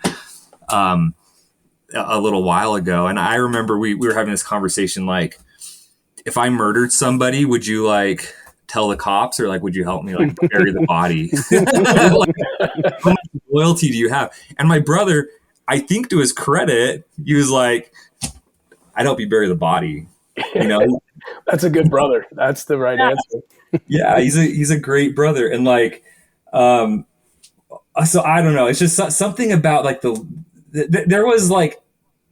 a little while ago, and I remember we were having this conversation like, if I murdered somebody, would you like tell the cops, or like would you help me like bury the body? Like, how much loyalty do you have? And my brother, I think to his credit, he was like, I'd help you bury the body. You know, that's a good brother. That's the right answer. Yeah, he's a great brother, and like, so I don't know. It's just something about like there was like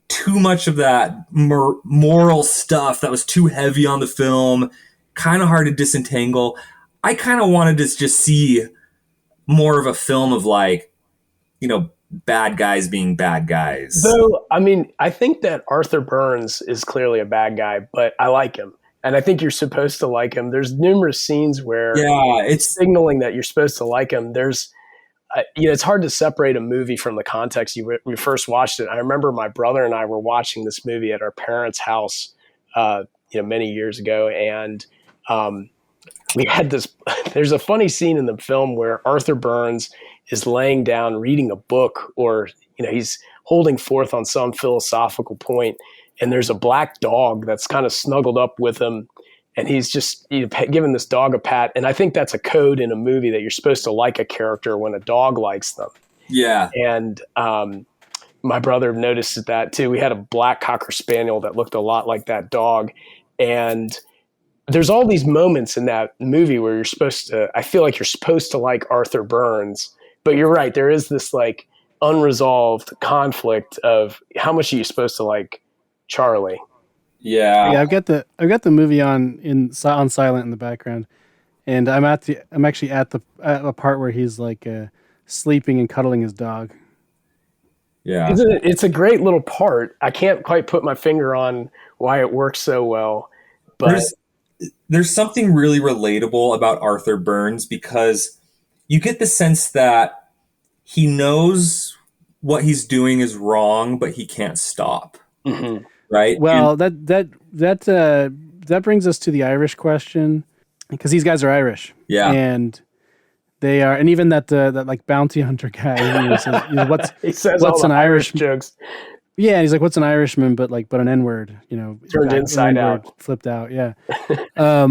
too much of that moral stuff that was too heavy on the film, kind of hard to disentangle. I kind of wanted to just see more of a film of like, you know, bad guys being bad guys. Though, I mean, I think that Arthur Burns is clearly a bad guy, but I like him. And I think you're supposed to like him. There's numerous scenes where it's signaling that you're supposed to like him. There's, it's hard to separate a movie from the context we first watched it. I remember my brother and I were watching this movie at our parents' house, many years ago, and we had this. There's a funny scene in the film where Arthur Burns is laying down reading a book, or he's holding forth on some philosophical point, and there's a black dog that's kind of snuggled up with him. And he's just giving this dog a pat. And I think that's a code in a movie that you're supposed to like a character when a dog likes them. Yeah. And my brother noticed that too. We had a black Cocker Spaniel that looked a lot like that dog. And there's all these moments in that movie where I feel like you're supposed to like Arthur Burns. But you're right. There is this like unresolved conflict of how much are you supposed to like Charlie? Yeah, I've got the movie on silent in the background, and I'm actually at a part where he's like sleeping and cuddling his dog. Yeah, it's a great little part. I can't quite put my finger on why it works so well, but there's something really relatable about Arthur Burns, because you get the sense that he knows what he's doing is wrong, but he can't stop. Mm-hmm. Right. Well, that brings us to the Irish question, because these guys are Irish. Yeah. And they are, and even that like bounty hunter guy, what's an Irish jokes? Yeah, and he's like, what's an Irishman, but an N-word, turned inside out, flipped out. Yeah. I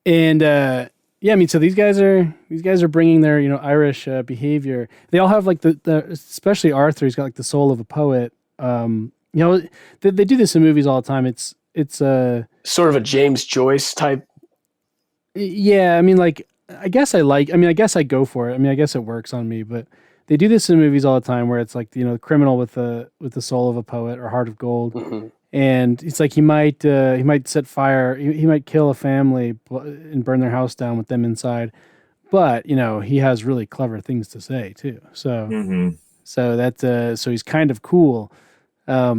mean, so these guys are bringing their Irish behavior. They all have like the especially Arthur. He's got like the soul of a poet. They do this in movies all the time. It's sort of a James Joyce type. Yeah, I mean, like, I guess I go for it. I mean, I guess it works on me, but they do this in movies all the time where it's like, the criminal with the soul of a poet or heart of gold. Mm-hmm. And it's like he might set fire, he might kill a family and burn their house down with them inside. But, he has really clever things to say too. So, so he's kind of cool. I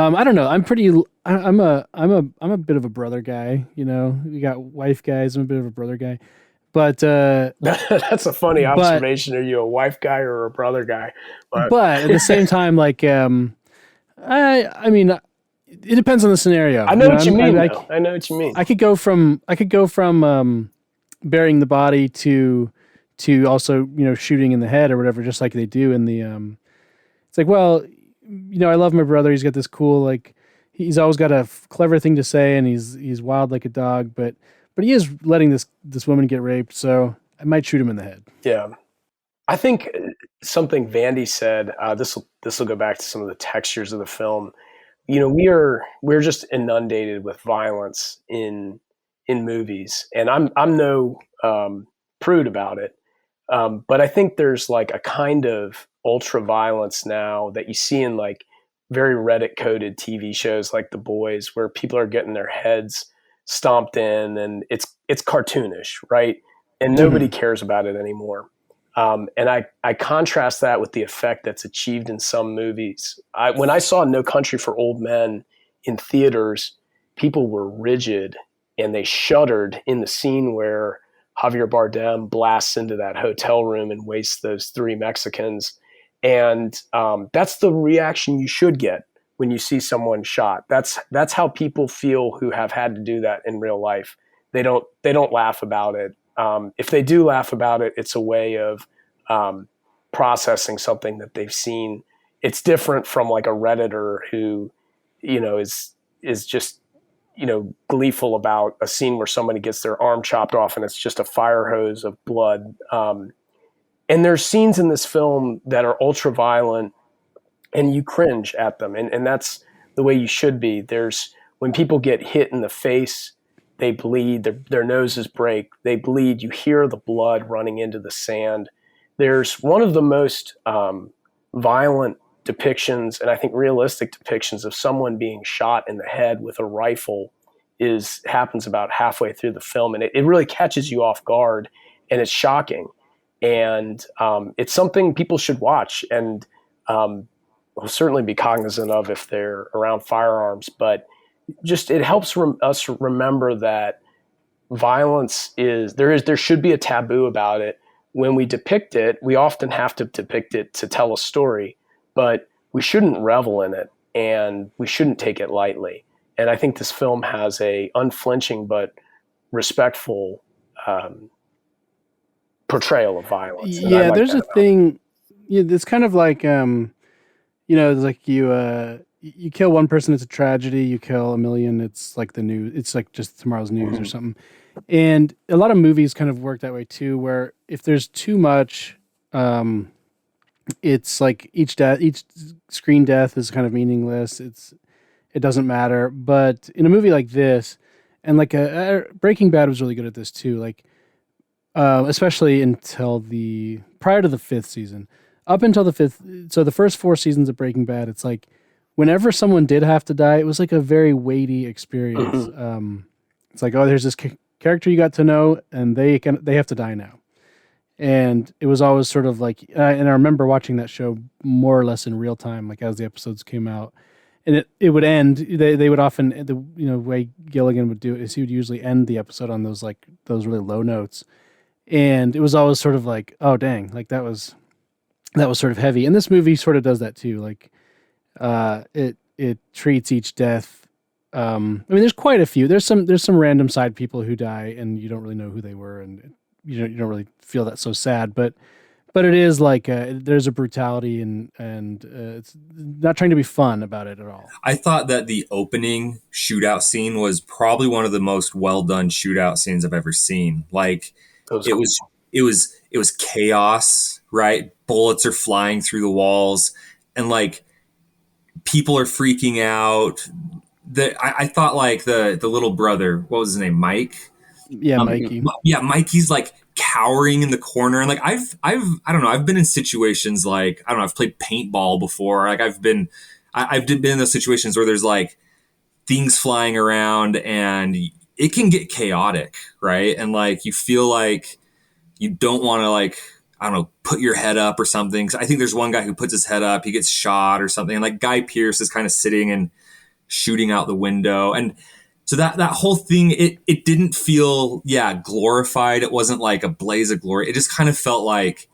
don't know. I'm a bit of a brother guy, we got wife guys. I'm a bit of a brother guy, but, that's a funny observation. Are you a wife guy or a brother guy? But at the same time, like, I mean, it depends on the scenario. I know what you mean. I know what you mean. I could go from burying the body to also, shooting in the head or whatever, just like they do in the, it's like, well, I love my brother. He's got this cool, like, he's always got a clever thing to say, and he's wild like a dog, but he is letting this woman get raped, so I might shoot him in the head. Yeah. I think something Vandie said, this will go back to some of the textures of the film, we're just inundated with violence in movies, and I'm no prude about it. But I think there's like a kind of ultra violence now that you see in like very Reddit coded TV shows like The Boys, where people are getting their heads stomped in, and it's cartoonish, right? And nobody cares about it anymore. And I contrast that with the effect that's achieved in some movies. When I saw No Country for Old Men in theaters, people were rigid and they shuddered in the scene where Javier Bardem blasts into that hotel room and wastes those three Mexicans. And that's the reaction you should get when you see someone shot. That's how people feel who have had to do that in real life. They don't laugh about it. If they do laugh about it, it's a way of processing something that they've seen. It's different from like a Redditor who, is just, gleeful about a scene where somebody gets their arm chopped off and it's just a fire hose of blood. And there's scenes in this film that are ultra violent and you cringe at them. And that's the way you should be. When people get hit in the face, they bleed, their noses break, they bleed, you hear the blood running into the sand. There's one of the most violent depictions, and I think realistic depictions, of someone being shot in the head with a rifle happens about halfway through the film, and it really catches you off guard, and it's shocking. And it's something people should watch and will certainly be cognizant of if they're around firearms. But just it helps us remember that violence there should be a taboo about it. When we depict it, we often have to depict it to tell a story, but we shouldn't revel in it and we shouldn't take it lightly. And I think this film has a unflinching but respectful portrayal of violence. Yeah, there's a thing. Yeah, it's kind of like it's like you kill one person, it's a tragedy. You kill a million, it's like the news. It's like just tomorrow's news or something. And a lot of movies kind of work that way too, where if there's too much, it's like each screen death is kind of meaningless. It doesn't matter. But in a movie like this, and like Breaking Bad was really good at this too. Like, especially prior to the fifth season, up until the fifth. So the first 4 seasons of Breaking Bad, it's like whenever someone did have to die, it was like a very weighty experience. It's like, oh, there's this character you got to know, and they have to die now. And it was always sort of like, and I remember watching that show more or less in real time, like as the episodes came out, and it would end. They would often, the way Gilligan would do it is he would usually end the episode on those really low notes, and it was always sort of like, oh dang, like that was sort of heavy. And this movie sort of does that too. Like, it treats each death. I mean, there's quite a few. There's some random side people who die, and you don't really know who they were, and you don't really feel that so sad. But it is like there's a brutality, and it's not trying to be fun about it at all. I thought that the opening shootout scene was probably one of the most well done shootout scenes I've ever seen. Like it was chaos, right? Bullets are flying through the walls, and like people are freaking out. I thought like the little brother, what was his name, Mike? Yeah, Mikey. Yeah, Mikey's like cowering in the corner, and like I don't know, I've been in situations like, I don't know, I've played paintball before. Like I've been in those situations where there's like things flying around, and it can get chaotic, right? And like you feel like you don't want to, like, I don't know, put your head up or something. So I think there's one guy who puts his head up, he gets shot or something, and like Guy Pearce is kind of sitting and shooting out the window. And so that whole thing, it didn't feel, glorified. It wasn't like a blaze of glory. It just kind of felt like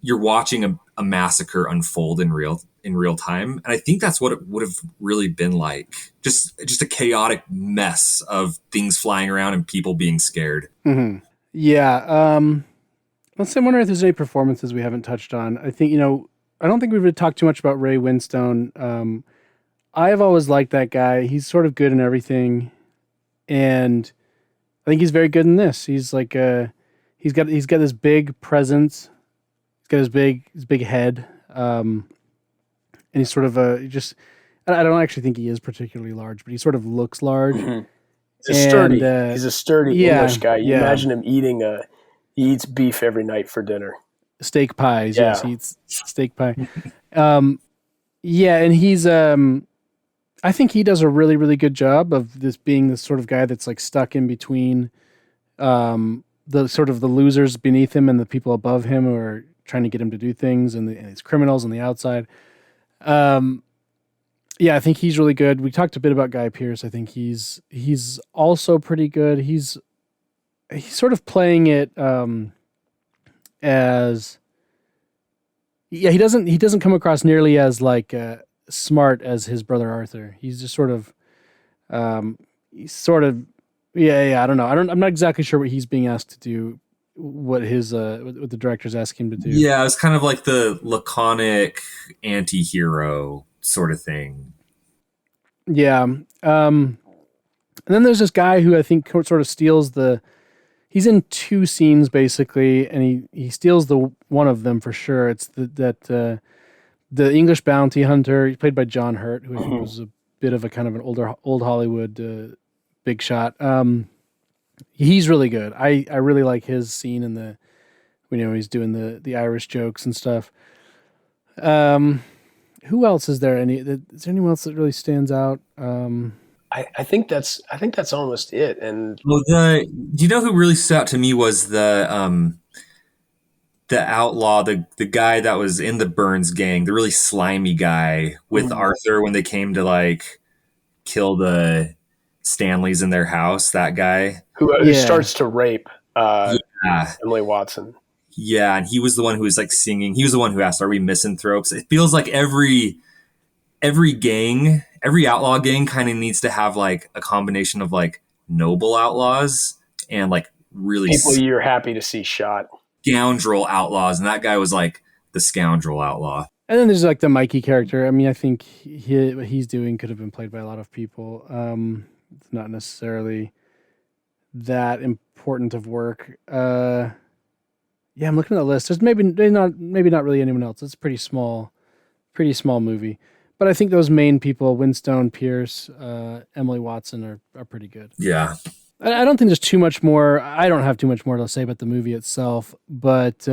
you're watching a massacre unfold in real time. And I think that's what it would have really been like. Just a chaotic mess of things flying around and people being scared. Mm-hmm. Yeah. Let's say, I wonder if there's any performances we haven't touched on. I think, I don't think we've really talked too much about Ray Winstone. I've always liked that guy. He's sort of good in everything, and I think he's very good in this. He's like he's got this big presence. He's got his big head, and he's sort of I don't actually think he is particularly large, but he sort of looks large. Mm-hmm. And He's a sturdy yeah, English guy. You yeah, imagine him he eats beef every night for dinner. steak pies. Yes, Yeah. he eats steak pie. Yeah, and he's I think he does a really, really good job of this being the sort of guy that's like stuck in between the sort of the losers beneath him and the people above him who are trying to get him to do things, and these criminals on the outside. Yeah, I think he's really good. We talked a bit about Guy Pearce. I think he's also pretty good. He's sort of playing it as he doesn't come across nearly as like smart as his brother Arthur. He's just sort of he's sort of yeah, I don't know. I'm not exactly sure what he's being asked to do, what the director's asking him to do. Yeah, it's kind of like the laconic anti-hero sort of thing. Yeah. And then there's this guy who I think sort of steals he's in two scenes basically, and he steals the one of them for sure. It's the English bounty hunter. He's played by John Hurt, who I think was a bit of a kind of an old Hollywood big shot. He's really good. I really like his scene in he's doing the Irish jokes and stuff. Who else is there? Is there anyone else that really stands out? I think that's almost it. And well, do you know who really stood out to me was the outlaw, the guy that was in the Burns gang, the really slimy guy with Arthur when they came to like kill the Stanleys in their house. That guy who starts to rape Emily Watson. Yeah, and he was the one who was like singing. He was the one who asked, "Are we misanthropes?" It feels like every gang, every outlaw gang kind of needs to have like a combination of like noble outlaws and like really people you're happy to see shot. Scoundrel outlaws, and that guy was like the scoundrel outlaw. And then there's like the Mikey character. I mean, I think what he's doing could have been played by a lot of people. It's not necessarily that important of work. Yeah, I'm looking at the list. There's maybe not really anyone else. It's a pretty small movie. But I think those main people, Winstone, Pierce, Emily Watson, are pretty good. Yeah. I don't think there's too much more. I don't have too much more to say about the movie itself, but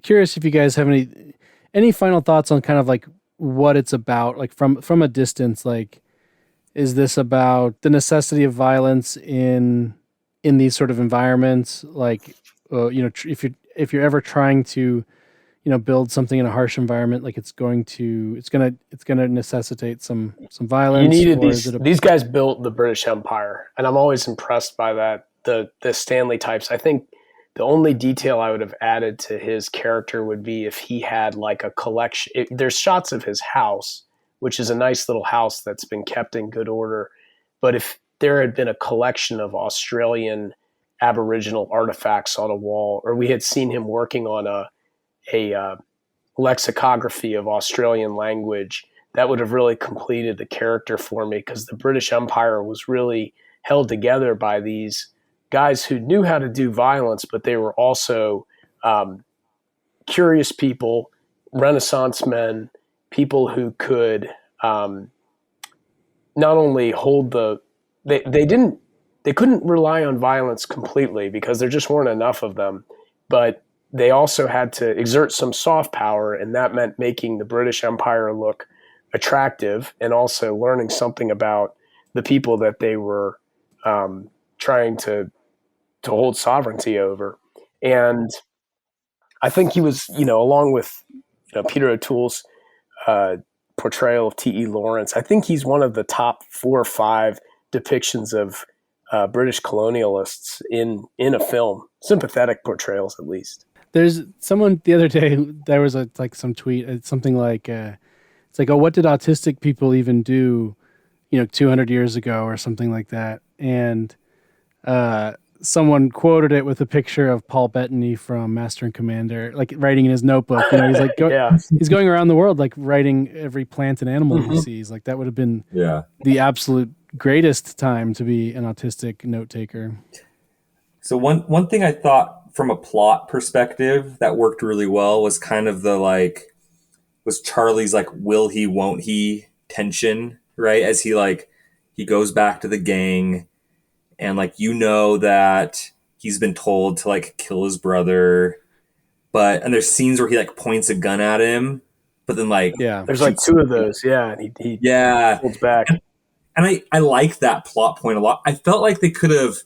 curious if you guys have any final thoughts on kind of like what it's about, like from a distance. Like, is this about the necessity of violence in these sort of environments? Like, if you're ever trying to, build something in a harsh environment, like it's gonna necessitate some violence. You needed these guys built the British Empire, and I'm always impressed by that. The Stanley types. I think the only detail I would have added to his character would be if he had like a collection. There's shots of his house, which is a nice little house that's been kept in good order. But if there had been a collection of Australian Aboriginal artifacts on a wall, or we had seen him working on a lexicography of Australian language, that would have really completed the character for me, because the British Empire was really held together by these guys who knew how to do violence, but they were also curious people, Renaissance men, people who could not only hold they couldn't rely on violence completely because there just weren't enough of them, but they also had to exert some soft power, and that meant making the British Empire look attractive and also learning something about the people that they were trying to hold sovereignty over. And I think he was, along with Peter O'Toole's portrayal of T.E. Lawrence, I think he's one of the top 4 or 5 depictions of British colonialists in a film, sympathetic portrayals at least. There's someone the other day, there was some tweet, it's something like, it's like, oh, what did autistic people even do, 200 years ago or something like that. And someone quoted it with a picture of Paul Bettany from Master and Commander, like writing in his notebook. He's like, he's going around the world, like writing every plant and animal he sees. Like that would have been the absolute greatest time to be an autistic note taker. So one thing I thought from a plot perspective that worked really well was kind of was Charlie's like will he won't he tension, right? As he goes back to the gang, and like, that he's been told to like kill his brother, and there's scenes where he like points a gun at him, but then like there's like two of those, and he holds back. And I like that plot point a lot. I felt like they could have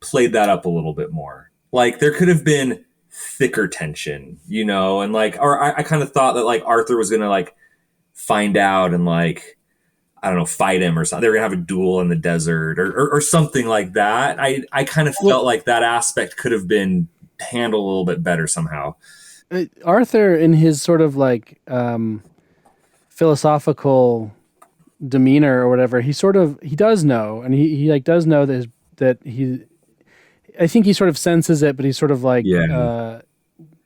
played that up a little bit more. Like there could have been thicker tension, and like, or I kind of thought that like Arthur was gonna like find out and like, I don't know, fight him or something. They were gonna have a duel in the desert or something like that. I kind of felt like that aspect could have been handled a little bit better somehow. Arthur, in his sort of like philosophical demeanor or whatever, he does know, and he like does know that he, I think he sort of senses it, but he's sort of like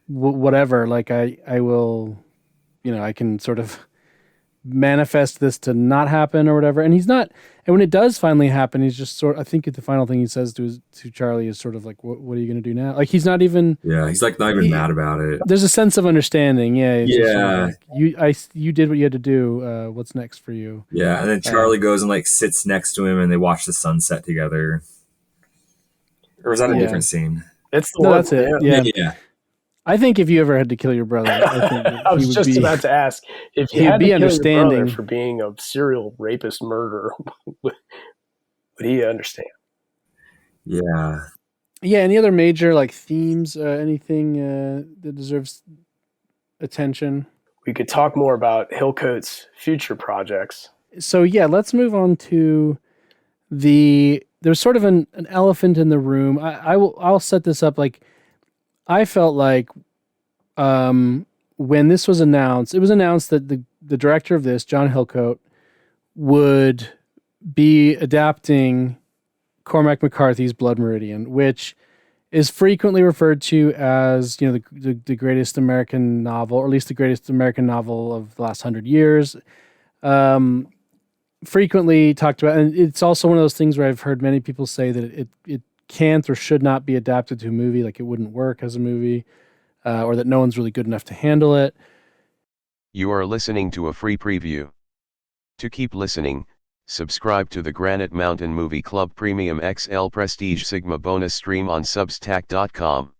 whatever, like I will, I can sort of manifest this to not happen or whatever. And he's not, and when it does finally happen, he's just I think the final thing he says to Charlie is sort of like, what are you going to do now? Like he's not even, he's like not even mad about it. There's a sense of understanding. Sort of like, you did what you had to do. What's next for you? Yeah. And then Charlie goes and like sits next to him and they watch the sunset together. Or was that a different scene? It's the one. That's it. Yeah. I think if you ever had to kill your brother, I think I was just about to ask if you had to kill your brother for being a serial rapist murderer, would he understand? Yeah. Yeah. Any other major like themes? Anything that deserves attention? We could talk more about Hillcoat's future projects. So let's move on to there's sort of an elephant in the room. I'll set this up. Like, I felt like when this was announced, it was announced that the director of this, John Hillcoat, would be adapting Cormac McCarthy's Blood Meridian, which is frequently referred to as the greatest American novel, or at least the greatest American novel of the last 100 years. Frequently talked about, and it's also one of those things where I've heard many people say that it can't or should not be adapted to a movie, like it wouldn't work as a movie, or that no one's really good enough to handle it. You are listening to a free preview. To keep listening, subscribe to the Granite Mountain Movie Club Premium XL Prestige Sigma bonus stream on Substack.com.